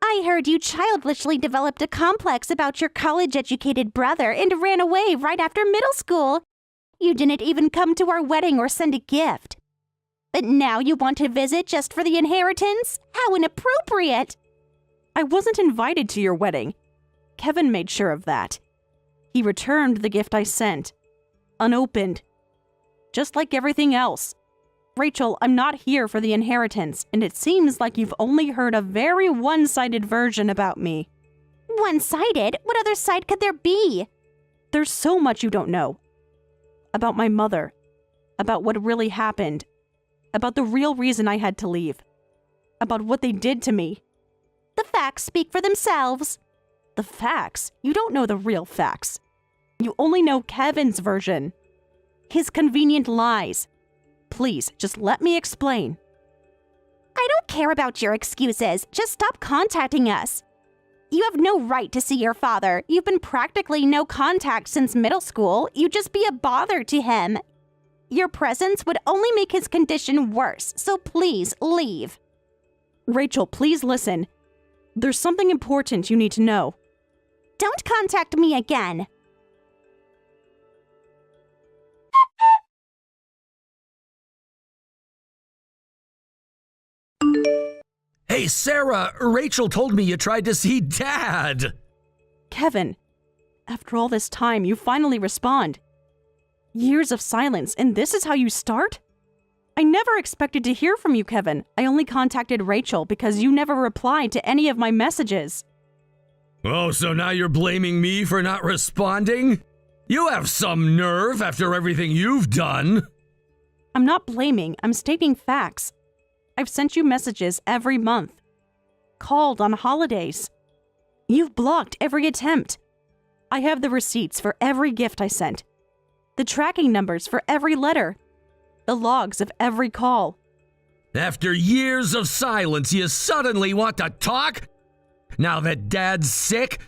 I heard you childishly developed a complex about your college-educated brother and ran away right after middle school. You didn't even come to our wedding or send a gift. But now you want to visit just for the inheritance? How inappropriate! I wasn't invited to your wedding. Kevin made sure of that. He returned the gift I sent. Unopened. Just like everything else. Rachel, I'm not here for the inheritance, and it seems like you've only heard a very one-sided version about me. One-sided? What other side could there be? There's so much you don't know. About my mother. About what really happened. About the real reason I had to leave. About what they did to me. The facts speak for themselves. The facts? You don't know the real facts. You only know Kevin's version. His convenient lies. Please, just let me explain. I don't care about your excuses. Just stop contacting us. You have no right to see your father. You've been practically no contact since middle school. You'd just be a bother to him. Your presence would only make his condition worse, so please leave. Rachel, please listen. There's something important you need to know. Don't contact me again. Hey, Sarah, Rachel told me you tried to see Dad. Kevin, after all this time, you finally respond. Years of silence, and this is how you start? I never expected to hear from you, Kevin. I only contacted Rachel because you never replied to any of my messages. Oh, so now you're blaming me for not responding? You have some nerve after everything you've done. I'm not blaming, I'm stating facts. I've sent you messages every month. Called on holidays. You've blocked every attempt. I have the receipts for every gift I sent. The tracking numbers for every letter. The logs of every call. After years of silence, you suddenly want to talk? Now that Dad's sick?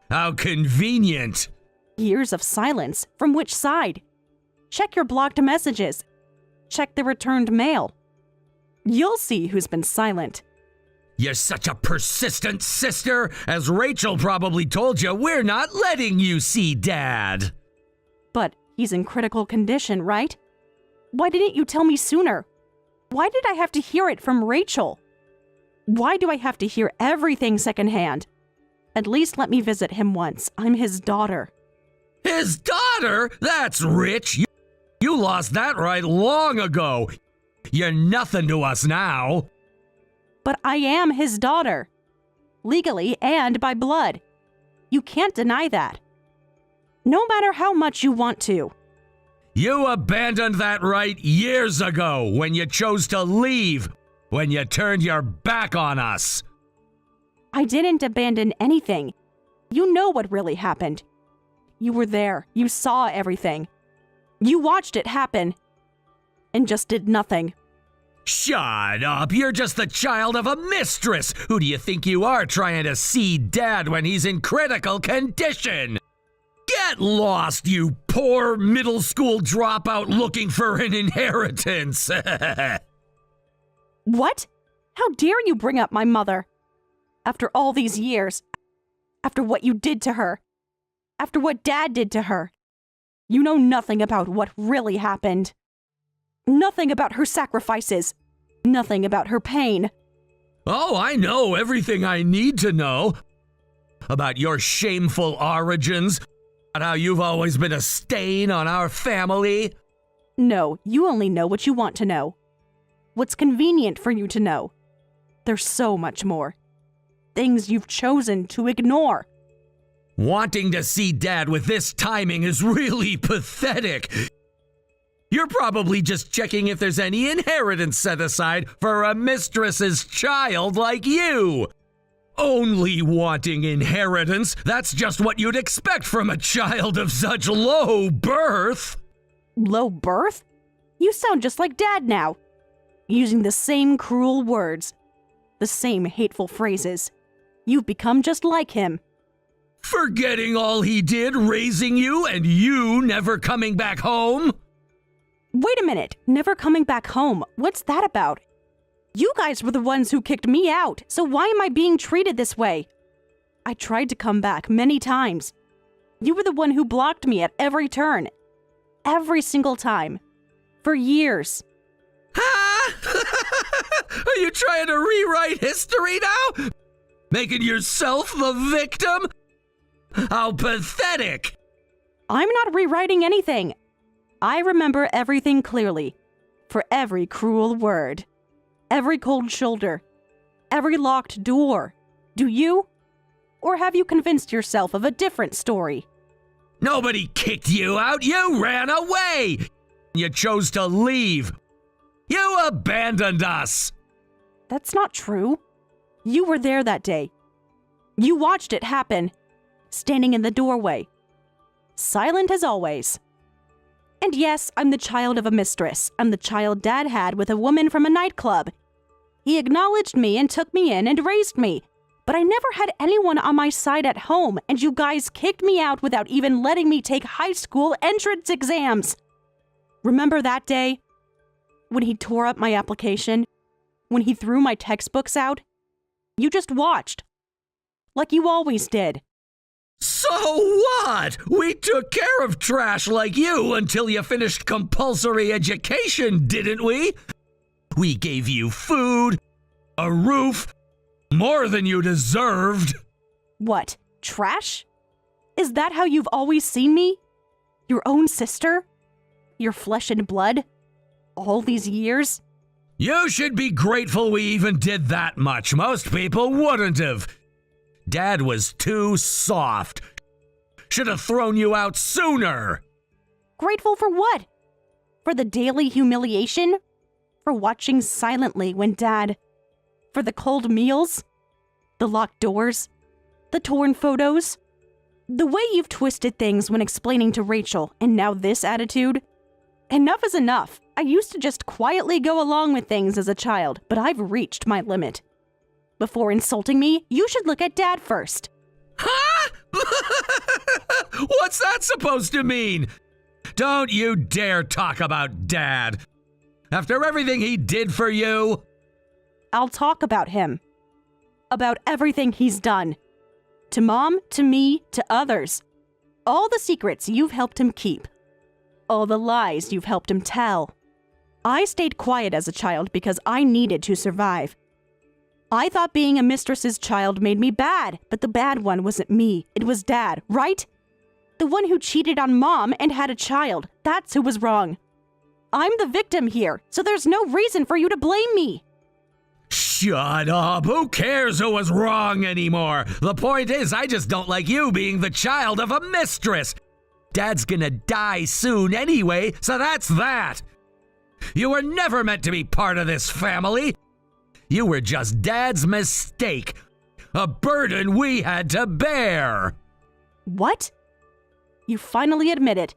How convenient. Years of silence? From which side? Check your blocked messages. Check the returned mail. You'll see who's been silent. You're such a persistent sister. As Rachel probably told you, we're not letting you see Dad. But he's in critical condition, right? Why didn't you tell me sooner? Why did I have to hear it from Rachel? Why do I have to hear everything secondhand? At least let me visit him once. I'm his daughter. His daughter? That's rich. You lost that right long ago. You're nothing to us now. But I am his daughter. Legally and by blood. You can't deny that. No matter how much you want to. You abandoned that right years ago when you chose to leave, when you turned your back on us. I didn't abandon anything. You know what really happened. You were there. You saw everything. You watched it happen. And just did nothing. Shut up. You're just the child of a mistress. Who do you think you are trying to see Dad when he's in critical condition? Get lost, you poor middle school dropout looking for an inheritance. What? How dare you bring up my mother? After all these years. After what you did to her. After what Dad did to her. You know nothing about what really happened. Nothing about her sacrifices. Nothing about her pain. Oh, I know everything I need to know. About your shameful origins. About how you've always been a stain on our family. No, you only know what you want to know. What's convenient for you to know. There's so much more. Things you've chosen to ignore. Wanting to see Dad with this timing is really pathetic. You're probably just checking if there's any inheritance set aside for a mistress's child like you. Only wanting inheritance, that's just what you'd expect from a child of such low birth. Low birth? You sound just like Dad now. Using the same cruel words. The same hateful phrases. You've become just like him. Forgetting all he did raising you and you never coming back home? Wait a minute, never coming back home. What's that about? You guys were the ones who kicked me out, so why am I being treated this way? I tried to come back many times. You were the one who blocked me at every turn. Every single time. For years. Ha! Are you trying to rewrite history now? Making yourself the victim? How pathetic! I'm not rewriting anything. I remember everything clearly. For every cruel word. Every cold shoulder. Every locked door. Do you? or have you convinced yourself of a different story? Nobody kicked you out. You ran away. You chose to leave. You abandoned us. That's not true. You were there that day. You watched it happen, standing in the doorway, silent as always. And yes, I'm the child of a mistress. I'm the child Dad had with a woman from a nightclub. He acknowledged me and took me in and raised me. But I never had anyone on my side at home, and you guys kicked me out without even letting me take high school entrance exams. Remember that day? When he tore up my application? When he threw my textbooks out? You just watched. Like you always did. So what? We took care of trash like you until you finished compulsory education, didn't we? We gave you food, a roof, more than you deserved. What? Trash? Is that how you've always seen me? Your own sister? Your flesh and blood? All these years? You should be grateful we even did that much. Most people wouldn't have. Dad was too soft. Should have thrown you out sooner. Grateful for what? For the daily humiliation? For watching silently when Dad... For the cold meals? The locked doors? The torn photos? The way you've twisted things when explaining to Rachel, and now this attitude? Enough is enough. I used to just quietly go along with things as a child, but I've reached my limit. Before insulting me, you should look at Dad first. Huh? What's that supposed to mean? Don't you dare talk about Dad. After everything he did for you. I'll talk about him. About everything he's done. To Mom, to me, to others. All the secrets you've helped him keep. All the lies you've helped him tell. I stayed quiet as a child because I needed to survive. I thought being a mistress's child made me bad, but the bad one wasn't me. It was Dad, right? The one who cheated on Mom and had a child. That's who was wrong. I'm the victim here, so there's no reason for you to blame me. Shut up. Who cares who was wrong anymore? The point is, I just don't like you being the child of a mistress. Dad's gonna die soon anyway, so that's that. You were never meant to be part of this family. You were just Dad's mistake. A burden we had to bear. What? You finally admit it.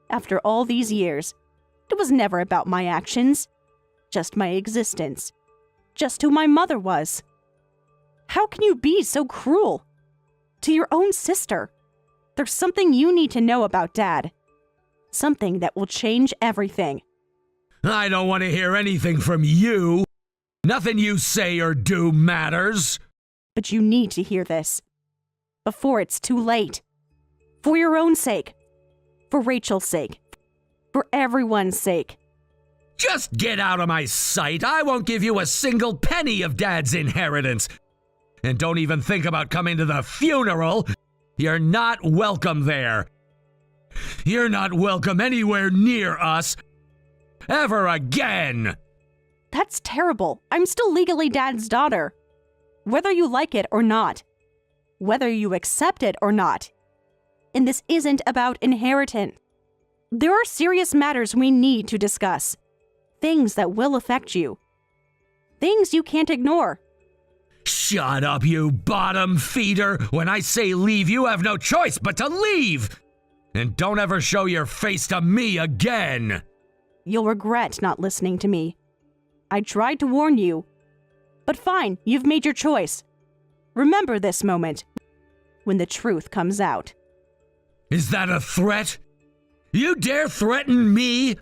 After all these years, it was never about my actions. Just my existence. Just who my mother was. How can you be so cruel? To your own sister. There's something you need to know about Dad. Something that will change everything. I don't want to hear anything from you. Nothing you say or do matters. But you need to hear this. Before it's too late. For your own sake. For Rachel's sake. For everyone's sake. Just get out of my sight. I won't give you a single penny of Dad's inheritance. And don't even think about coming to the funeral. You're not welcome there. You're not welcome anywhere near us. Ever again. That's terrible. I'm still legally Dad's daughter. Whether you like it or not. Whether you accept it or not. And this isn't about inheritance. There are serious matters we need to discuss. Things that will affect you. Things you can't ignore. Shut up, you bottom feeder. When I say leave, you have no choice but to leave. And don't ever show your face to me again. You'll regret not listening to me. I tried to warn you. But fine, you've made your choice. Remember this moment. When the truth comes out. Is that a threat? You dare threaten me?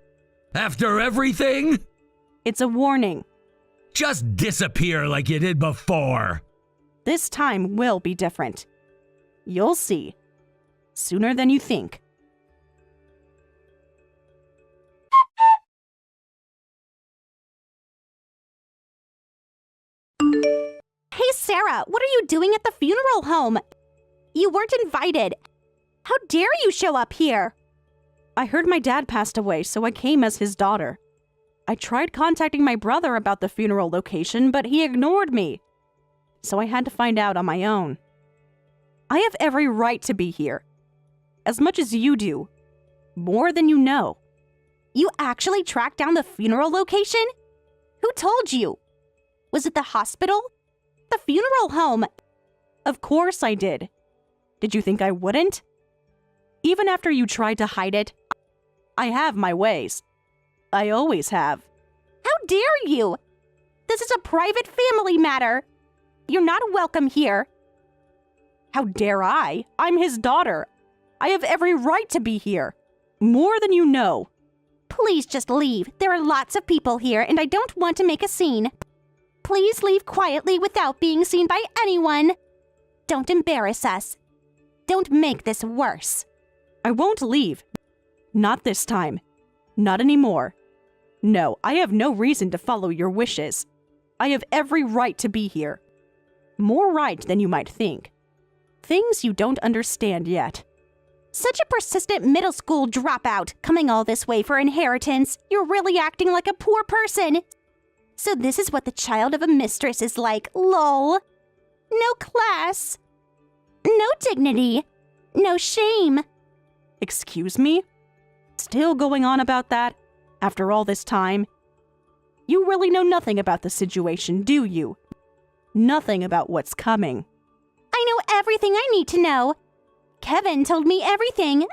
After everything? It's a warning. Just disappear like you did before. This time will be different. You'll see. Sooner than you think. Hey, Sarah, what are you doing at the funeral home? You weren't invited. How dare you show up here? I heard my dad passed away, so I came as his daughter. I tried contacting my brother about the funeral location, but he ignored me. So I had to find out on my own. I have every right to be here. As much as you do. More than you know. You actually tracked down the funeral location? Who told you? Was it the hospital? The funeral home? Of course I did. Did you think I wouldn't? Even after you tried to hide it, I have my ways. I always have. How dare you? This is a private family matter. You're not welcome here. How dare I? I'm his daughter. I have every right to be here. More than you know. Please just leave. There are lots of people here, and I don't want to make a scene. Please leave quietly without being seen by anyone. Don't embarrass us. Don't make this worse. I won't leave. Not this time. Not anymore. No, I have no reason to follow your wishes. I have every right to be here. More right than you might think. Things you don't understand yet. Such a persistent middle school dropout, coming all this way for inheritance. You're really acting like a poor person. So this is what the child of a mistress is like, lol. No class. No dignity. No shame. Excuse me? Still going on about that? After all this time? You really know nothing about the situation, do you? Nothing about what's coming. I know everything I need to know. Kevin told me everything.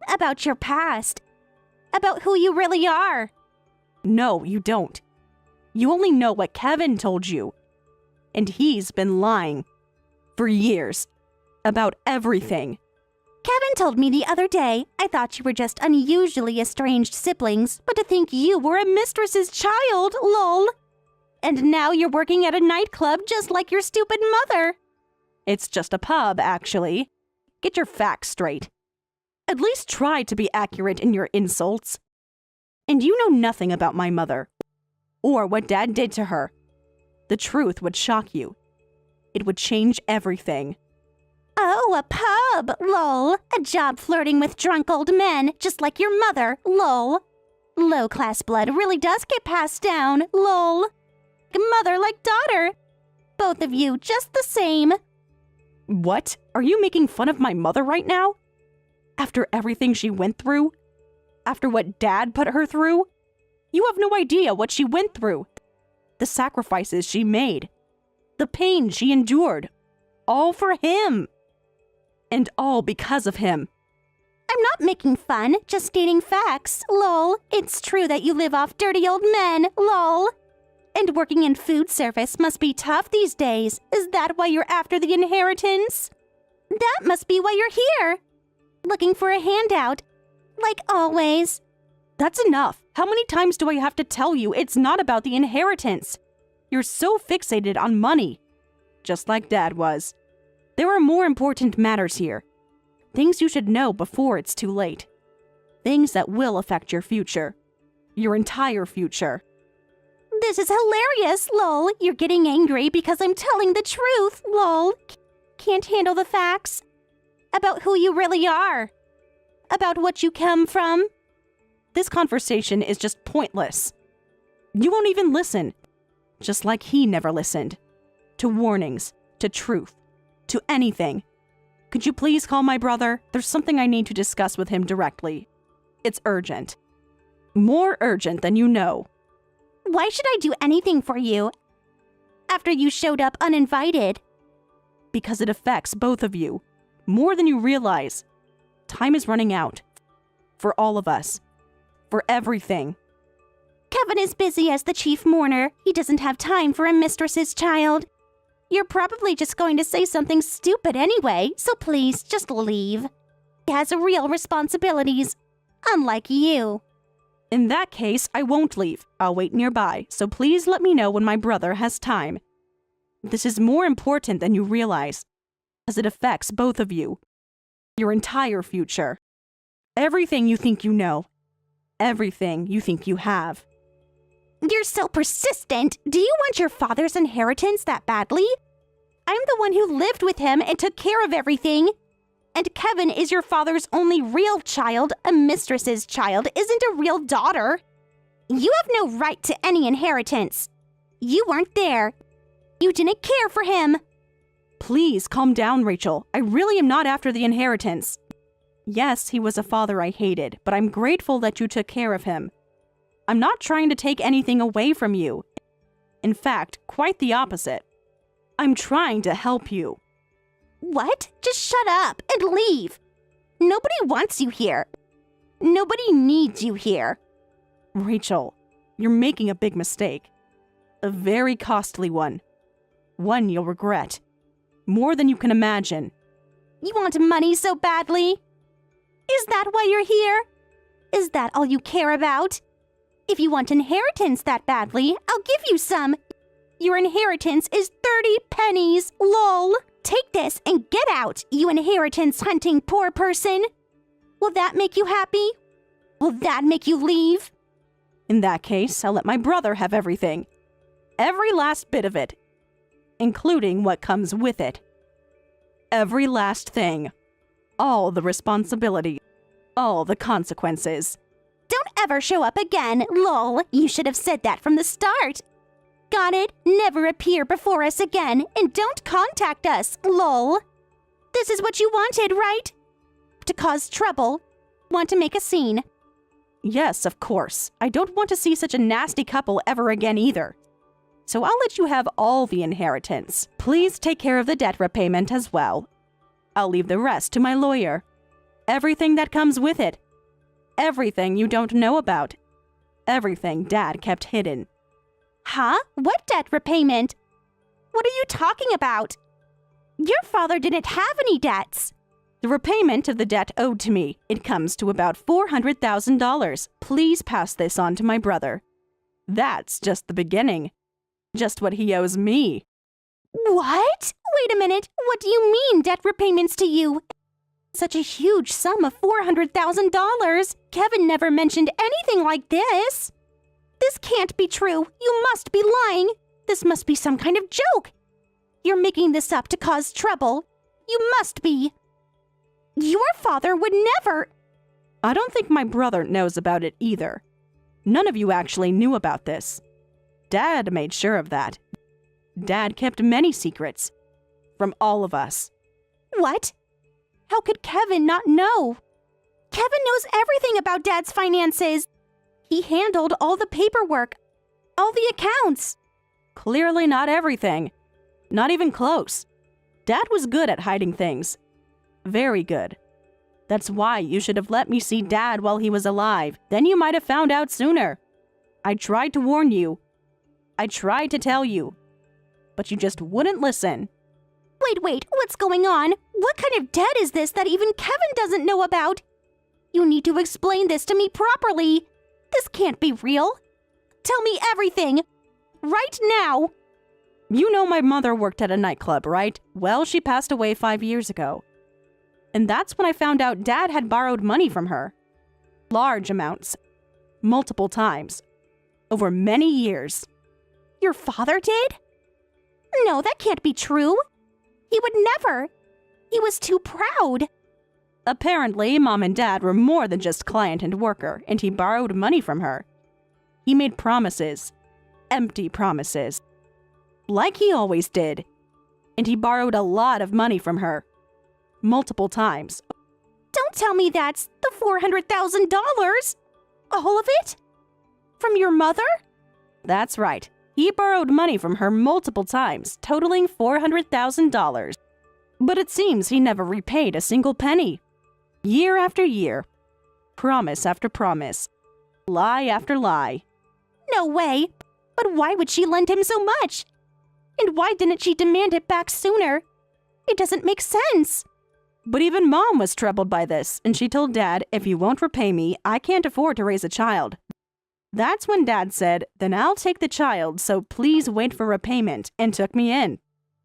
About your past. About who you really are. No, you don't. You only know what Kevin told you. And he's been lying. For years. About everything. Kevin told me the other day, I thought you were just unusually estranged siblings, but to think you were a mistress's child, lol. And now you're working at a nightclub just like your stupid mother. It's just a pub, actually. Get your facts straight. At least try to be accurate in your insults. And you know nothing about my mother. Or what Dad did to her. The truth would shock you. It would change everything. Oh, a pub, lol. A job flirting with drunk old men, just like your mother, lol. Low-class blood really does get passed down, lol. Mother like daughter. Both of you just the same. What? Are you making fun of my mother right now? After everything she went through? After what Dad put her through? You have no idea what she went through. The sacrifices she made. The pain she endured. All for him. And all because of him. I'm not making fun, just stating facts, lol. It's true that you live off dirty old men, lol. And working in food service must be tough these days. Is that why you're after the inheritance? That must be why you're here. Looking for a handout. Like always. That's enough. How many times do I have to tell you it's not about the inheritance? You're so fixated on money. Just like Dad was. There are more important matters here. Things you should know before it's too late. Things that will affect your future. Your entire future. This is hilarious, lol. You're getting angry because I'm telling the truth, lol. Can't handle the facts. About who you really are. About what you come from. This conversation is just pointless. You won't even listen. Just like he never listened. To warnings. To truth. To anything. Could you please call my brother? There's something I need to discuss with him directly. It's urgent. More urgent than you know. Why should I do anything for you after you showed up uninvited? Because it affects both of you. More than you realize. Time is running out. For all of us. For everything. Kevin is busy as the chief mourner. He doesn't have time for a mistress's child. You're probably just going to say something stupid anyway, so please just leave. He has real responsibilities, unlike you. In that case, I won't leave. I'll wait nearby, so please let me know when my brother has time. This is more important than you realize, as it affects both of you. Your entire future. Everything you think you know. Everything you think you have. You're so persistent. Do you want your father's inheritance that badly? I'm the one who lived with him and took care of everything. And Kevin is your father's only real child. A mistress's child isn't a real daughter. You have no right to any inheritance. You weren't there. You didn't care for him. Please calm down, Rachel. I really am not after the inheritance. Yes, he was a father I hated, but I'm grateful that you took care of him. I'm not trying to take anything away from you. In fact, quite the opposite. I'm trying to help you. What? Just shut up and leave. Nobody wants you here. Nobody needs you here. Rachel, you're making a big mistake. A very costly one. One you'll regret. More than you can imagine. You want money so badly? Is that why you're here? Is that all you care about? If you want inheritance that badly, I'll give you some. Your inheritance is 30 pennies, lol. Take this and get out, you inheritance-hunting poor person. Will that make you happy? Will that make you leave? In that case, I'll let my brother have everything. Every last bit of it. Including what comes with it. Every last thing. All the responsibility. All the consequences. Don't ever show up again, lol. You should have said that from the start. Got it? Never appear before us again, and don't contact us, lol. This is what you wanted, right? To cause trouble. Want to make a scene. Yes, of course. I don't want to see such a nasty couple ever again either. So I'll let you have all the inheritance. Please take care of the debt repayment as well. I'll leave the rest to my lawyer. Everything that comes with it. Everything you don't know about. Everything Dad kept hidden. Huh? What debt repayment? What are you talking about? Your father didn't have any debts. The repayment of the debt owed to me. It comes to about $400,000. Please pass this on to my brother. That's just the beginning. Just what he owes me. What? Wait a minute. What do you mean, debt repayments to you? Such a huge sum of $400,000. Kevin never mentioned anything like this. This can't be true. You must be lying. This must be some kind of joke. You're making this up to cause trouble. You must be. Your father would never. I don't think my brother knows about it either. None of you actually knew about this. Dad made sure of that. Dad kept many secrets. From all of us. What? How could Kevin not know? Kevin knows everything about Dad's finances. He handled all the paperwork, all the accounts. Clearly not everything. Not even close. Dad was good at hiding things. Very good. That's why you should have let me see Dad while he was alive. Then you might have found out sooner. I tried to warn you. I tried to tell you. But you just wouldn't listen. Wait, what's going on? What kind of debt is this that even Kevin doesn't know about? You need to explain this to me properly. This can't be real. Tell me everything. Right now. You know my mother worked at a nightclub, right? Well, she passed away 5 years ago. And that's when I found out Dad had borrowed money from her. Large amounts. Multiple times. Over many years. Your father did? No, that can't be true. He would never. He was too proud. Apparently, Mom and Dad were more than just client and worker, and he borrowed money from her. He made promises. Empty promises. Like he always did. And he borrowed a lot of money from her. Multiple times. Don't tell me that's the $400,000. All of it? From your mother? That's right. He borrowed money from her multiple times, totaling $400,000. But it seems he never repaid a single penny. Year after year. Promise after promise. Lie after lie. No way. But why would she lend him so much? And why didn't she demand it back sooner? It doesn't make sense. But even Mom was troubled by this, and she told Dad, if you won't repay me, I can't afford to raise a child. That's when Dad said, then I'll take the child, so please wait for repayment, and took me in.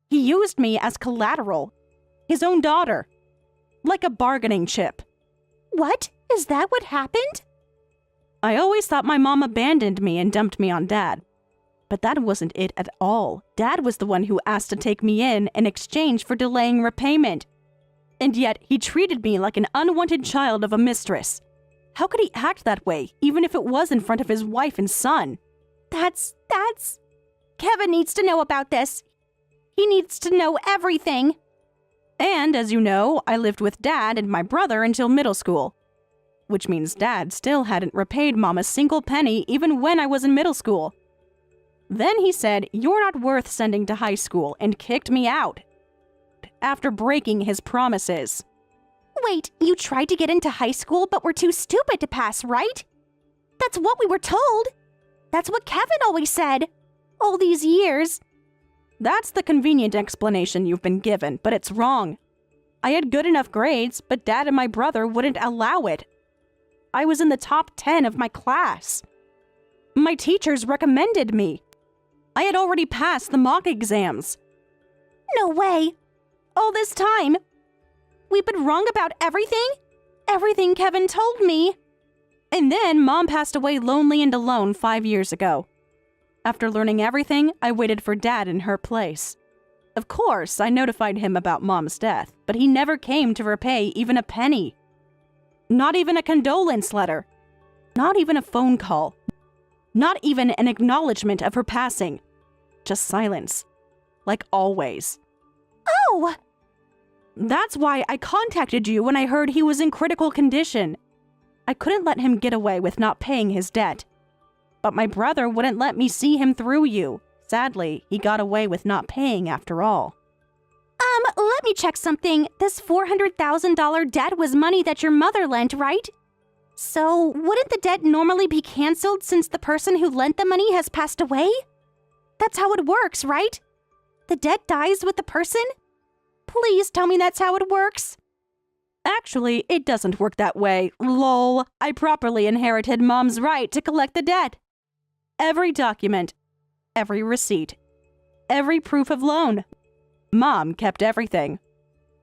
He used me as collateral. His own daughter. Like a bargaining chip. What? Is that what happened? I always thought my mom abandoned me and dumped me on Dad. But that wasn't it at all. Dad was the one who asked to take me in exchange for delaying repayment. And yet, he treated me like an unwanted child of a mistress. How could he act that way, even if it was in front of his wife and son? That's... Kevin needs to know about this. He needs to know everything. And as you know, I lived with Dad and my brother until middle school. Which means Dad still hadn't repaid Mom a single penny even when I was in middle school. Then he said, "You're not worth sending to high school," and kicked me out. After breaking his promises. Wait, you tried to get into high school but were too stupid to pass, right? That's what we were told. That's what Kevin always said. All these years. That's the convenient explanation you've been given, but it's wrong. I had good enough grades, but Dad and my brother wouldn't allow it. I was in the top 10 of my class. My teachers recommended me. I had already passed the mock exams. No way. All this time. We've been wrong about everything? Everything Kevin told me. And then Mom passed away lonely and alone 5 years ago. After learning everything, I waited for Dad in her place. Of course, I notified him about Mom's death, but he never came to repay even a penny. Not even a condolence letter. Not even a phone call. Not even an acknowledgement of her passing. Just silence. Like always. Oh! That's why I contacted you when I heard he was in critical condition. I couldn't let him get away with not paying his debt. But my brother wouldn't let me see him through you. Sadly, he got away with not paying after all. Let me check something. This $400,000 debt was money that your mother lent, right? So, wouldn't the debt normally be canceled since the person who lent the money has passed away? That's how it works, right? The debt dies with the person? Please tell me that's how it works. Actually, it doesn't work that way. Lol. I properly inherited Mom's right to collect the debt. Every document, every receipt, every proof of loan. Mom kept everything.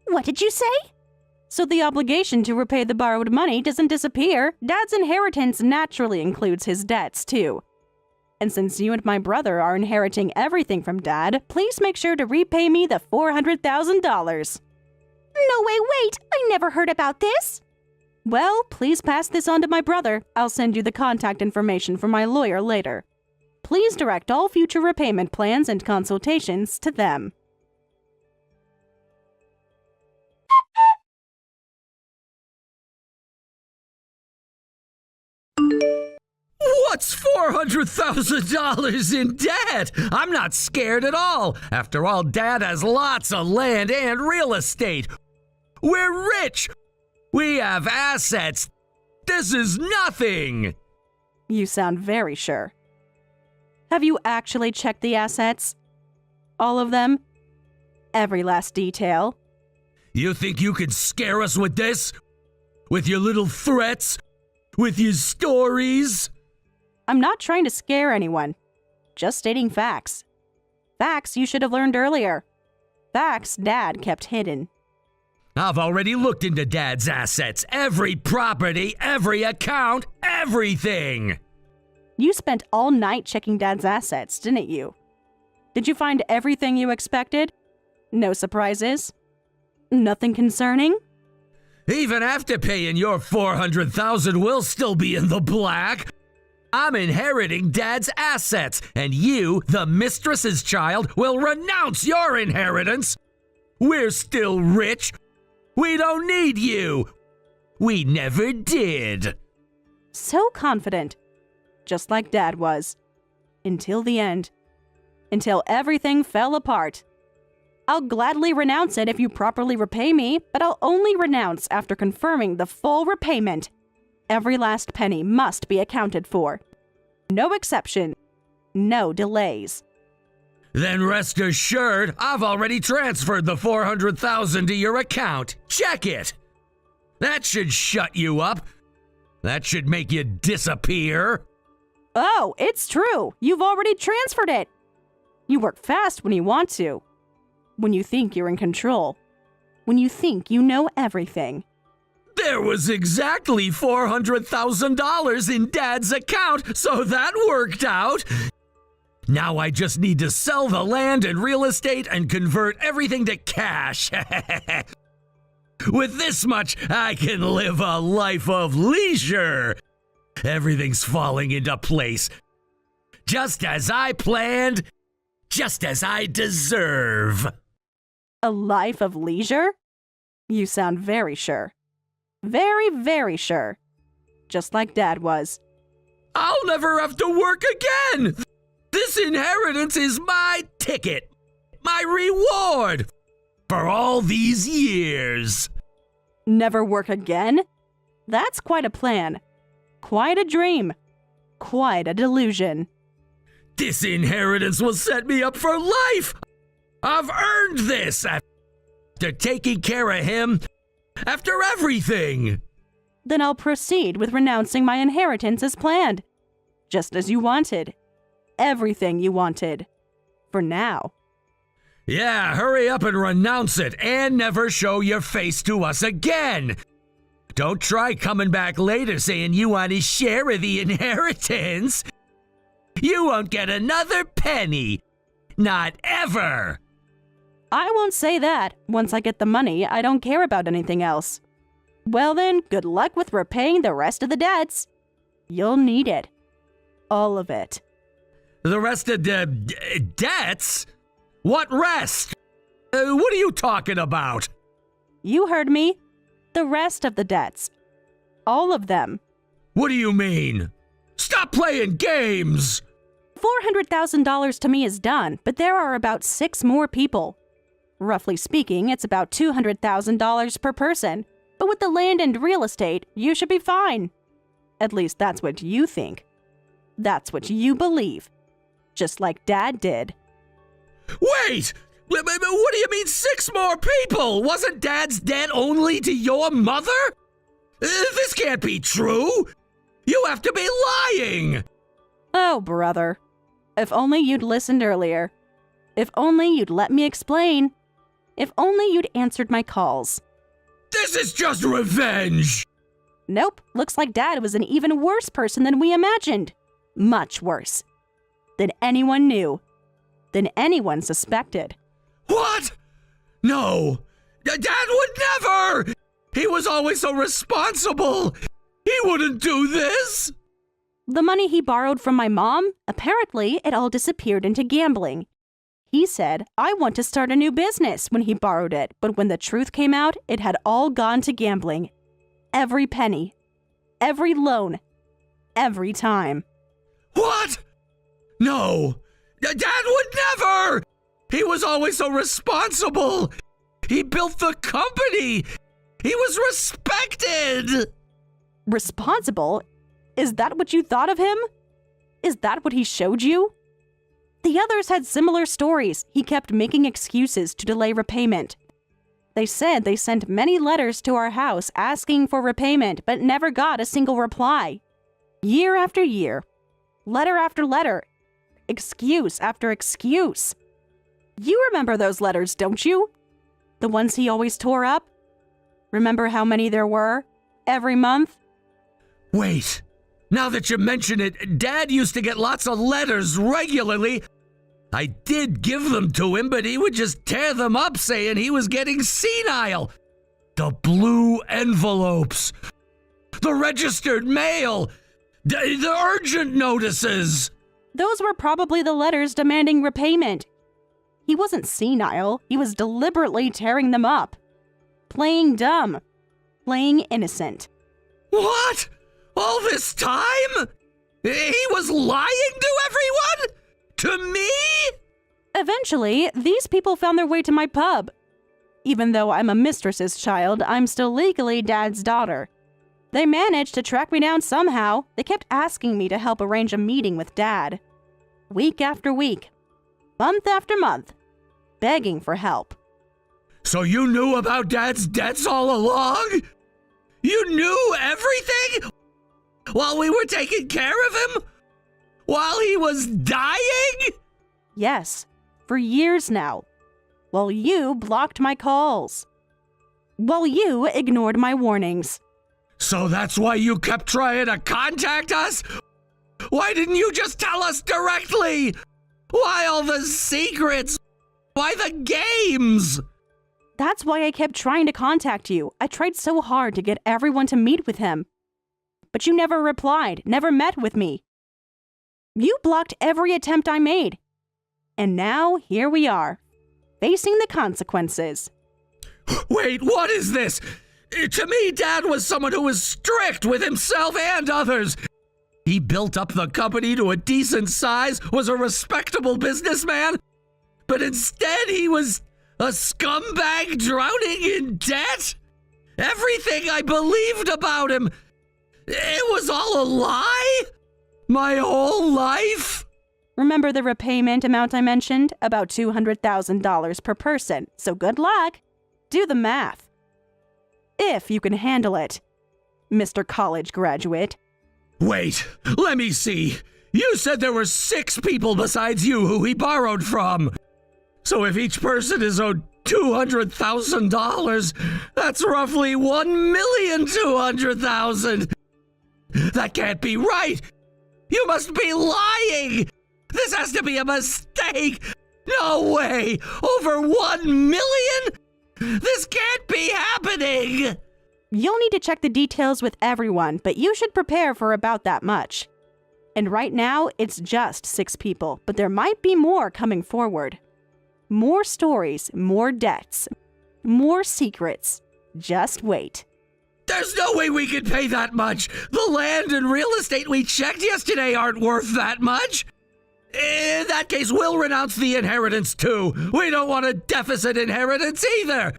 What did you say? So the obligation to repay the borrowed money doesn't disappear. Dad's inheritance naturally includes his debts, too. And since you and my brother are inheriting everything from Dad, please make sure to repay me the $400,000. No way, wait! I never heard about this! Well, please pass this on to my brother. I'll send you the contact information from my lawyer later. Please direct all future repayment plans and consultations to them. What's $400,000 in debt? I'm not scared at all. After all, Dad has lots of land and real estate. We're rich. We have assets. This is nothing. You sound very sure. Have you actually checked the assets? All of them? Every last detail? You think you can scare us with this? With your little threats? With your stories? I'm not trying to scare anyone. Just stating facts. Facts you should have learned earlier. Facts Dad kept hidden. I've already looked into Dad's assets. Every property, every account, everything. You spent all night checking Dad's assets, didn't you? Did you find everything you expected? No surprises? Nothing concerning? Even after paying your $400,000, we'll still be in the black. I'm inheriting Dad's assets, and you, the mistress's child, will renounce your inheritance. We're still rich. We don't need you. We never did. So confident. Just like Dad was. Until the end. Until everything fell apart. I'll gladly renounce it if you properly repay me, but I'll only renounce after confirming the full repayment. Every last penny must be accounted for. No exception. No delays. Then rest assured, I've already transferred the $400,000 to your account. Check it. That should shut you up. That should make you disappear. Oh, it's true. You've already transferred it. You work fast when you want to. When you think you're in control. When you think you know everything. There was exactly $400,000 in Dad's account, so that worked out. Now I just need to sell the land and real estate and convert everything to cash. With this much, I can live a life of leisure. Everything's falling into place. Just as I planned, just as I deserve. A life of leisure? You sound very sure. Very, very sure. Just like Dad was. I'll never have to work again! This inheritance is my ticket, my reward for all these years. Never work again? That's quite a plan. Quite a dream. Quite a delusion. This inheritance will set me up for life! I've earned this after taking care of him, after everything! Then I'll proceed with renouncing my inheritance as planned. Just as you wanted. Everything you wanted. For now. Yeah, hurry up and renounce it and never show your face to us again! Don't try coming back later saying you want a share of the inheritance! You won't get another penny! Not ever! I won't say that. Once I get the money, I don't care about anything else. Well then, good luck with repaying the rest of the debts. You'll need it. All of it. The rest of the debts? What rest? What are you talking about? You heard me. The rest of the debts. All of them. What do you mean? Stop playing games! $400,000 to me is done, but there are about 6 more people. Roughly speaking, it's about $200,000 per person. But with the land and real estate, you should be fine. At least that's what you think. That's what you believe. Just like Dad did. Wait! What do you mean 6 more people? Wasn't Dad's debt only to your mother? This can't be true! You have to be lying! Oh, brother. If only you'd listened earlier. If only you'd let me explain. If only you'd answered my calls. This is just revenge! Nope, looks like Dad was an even worse person than we imagined. Much worse. Than anyone knew. Than anyone suspected. What? No! Dad would never! He was always so responsible! He wouldn't do this! The money he borrowed from my mom, apparently it all disappeared into gambling. He said, I want to start a new business when he borrowed it, but when the truth came out, it had all gone to gambling. Every penny. Every loan. Every time. What? No! Dad would never! He was always so responsible! He built the company! He was respected! Responsible? Is that what you thought of him? Is that what he showed you? The others had similar stories. He kept making excuses to delay repayment. They said they sent many letters to our house asking for repayment, but never got a single reply. Year after year. Letter after letter. Excuse after excuse. You remember those letters, don't you? The ones he always tore up? Remember how many there were? Every month? Wait. Now that you mention it, Dad used to get lots of letters regularly. I did give them to him, but he would just tear them up saying he was getting senile. The blue envelopes. The registered mail. The urgent notices. Those were probably the letters demanding repayment. He wasn't senile. He was deliberately tearing them up. Playing dumb. Playing innocent. What? All this time? He was lying to everyone? To me? Eventually, these people found their way to my pub. Even though I'm a mistress's child, I'm still legally Dad's daughter. They managed to track me down somehow. They kept asking me to help arrange a meeting with Dad. Week after week. Month after month. Begging for help. So you knew about Dad's debts all along? You knew everything? While we were taking care of him? While he was dying? Yes, for years now. While you blocked my calls. While you ignored my warnings. So that's why you kept trying to contact us? Why didn't you just tell us directly? Why all the secrets? Why the games? That's why I kept trying to contact you. I tried so hard to get everyone to meet with him. But you never replied, never met with me. You blocked every attempt I made. And now, here we are, facing the consequences. Wait, what is this? To me, Dad was someone who was strict with himself and others. He built up the company to a decent size, was a respectable businessman, but instead he was a scumbag drowning in debt? Everything I believed about him, it was all a lie? My whole life? Remember the repayment amount I mentioned? About $200,000 per person. So good luck. Do the math. If you can handle it, Mr. College graduate. Wait, let me see. You said there were 6 people besides you who he borrowed from. So if each person is owed $200,000, that's roughly $1,200,000. That can't be right. You must be lying. This has to be a mistake. No way. Over 1 million? This can't be happening. You'll need to check the details with everyone, but you should prepare for about that much. And right now, it's just 6 people, but there might be more coming forward. More stories, more debts, more secrets. Just wait. There's no way we can pay that much. The land and real estate we checked yesterday aren't worth that much. In that case, we'll renounce the inheritance too. We don't want a deficit inheritance either.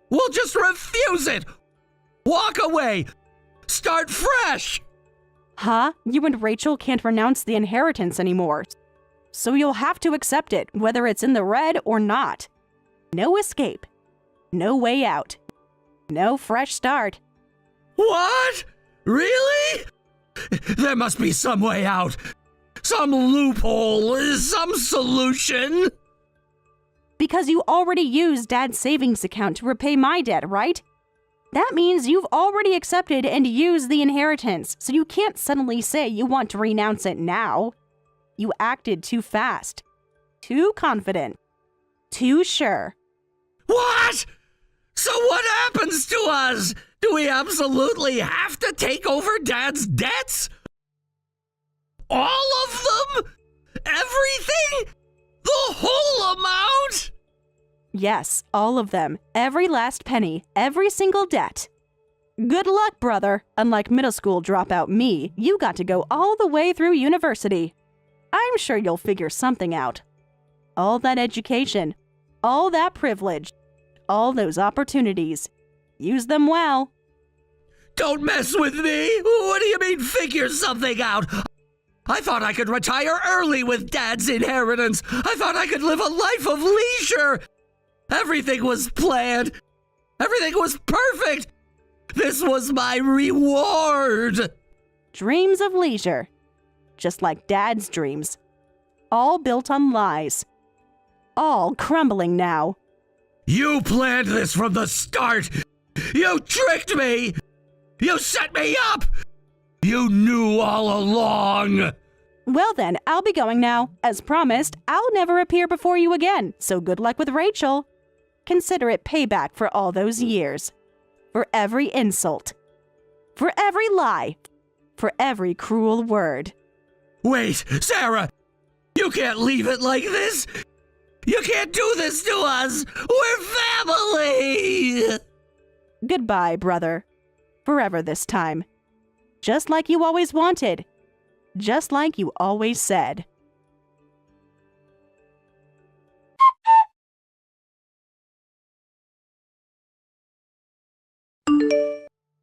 We'll just refuse it. Walk away. Start fresh. Huh? You and Rachel can't renounce the inheritance anymore. So you'll have to accept it, whether it's in the red or not. No escape. No way out. No fresh start. What? Really? There must be some way out. Some loophole, some solution. Because you already used Dad's savings account to repay my debt, right? That means you've already accepted and used the inheritance, so you can't suddenly say you want to renounce it now. You acted too fast, too confident, too sure. What? So what happens to us? Do we absolutely have to take over Dad's debts? All of them? Everything? The whole amount? Yes, all of them. Every last penny. Every single debt. Good luck, brother. Unlike middle school dropout me, you got to go all the way through university. I'm sure you'll figure something out. All that education. All that privilege. All those opportunities. Use them well. Don't mess with me. What do you mean figure something out? I thought I could retire early with Dad's inheritance. I thought I could live a life of leisure. Everything was planned. Everything was perfect. This was my reward. Dreams of leisure. Just like Dad's dreams. All built on lies. All crumbling now. You planned this from the start. You tricked me. You set me up. You knew all along. Well then, I'll be going now. As promised, I'll never appear before you again, so good luck with Rachel. Consider it payback for all those years. For every insult. For every lie. For every cruel word. Wait, Sarah! You can't leave it like this! You can't do this to us! We're family! Goodbye, brother. Forever this time. Just like you always wanted. Just like you always said.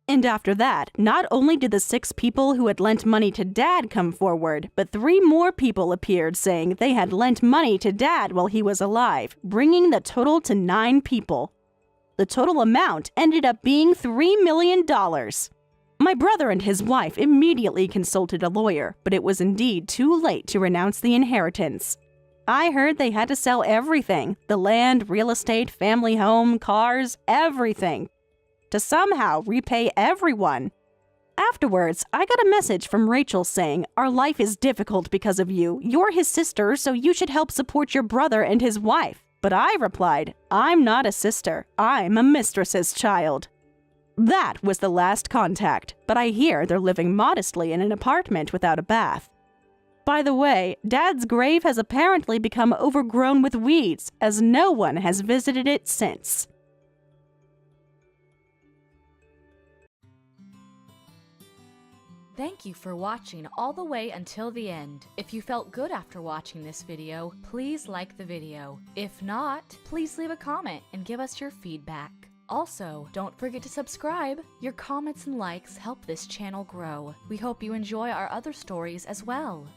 And after that, not only did the 6 people who had lent money to Dad come forward, but 3 more people appeared saying they had lent money to Dad while he was alive, bringing the total to 9 people. The total amount ended up being $3 million. My brother and his wife immediately consulted a lawyer, but it was indeed too late to renounce the inheritance. I heard they had to sell everything, the land, real estate, family home, cars, everything, to somehow repay everyone. Afterwards, I got a message from Rachel saying, "Our life is difficult because of you. You're his sister, so you should help support your brother and his wife." But I replied, "I'm not a sister. I'm a mistress's child." That was the last contact, but I hear they're living modestly in an apartment without a bath. By the way, Dad's grave has apparently become overgrown with weeds, as no one has visited it since. Thank you for watching all the way until the end. If you felt good after watching this video, please like the video. If not, please leave a comment and give us your feedback. Also, don't forget to subscribe. Your comments and likes help this channel grow. We hope you enjoy our other stories as well.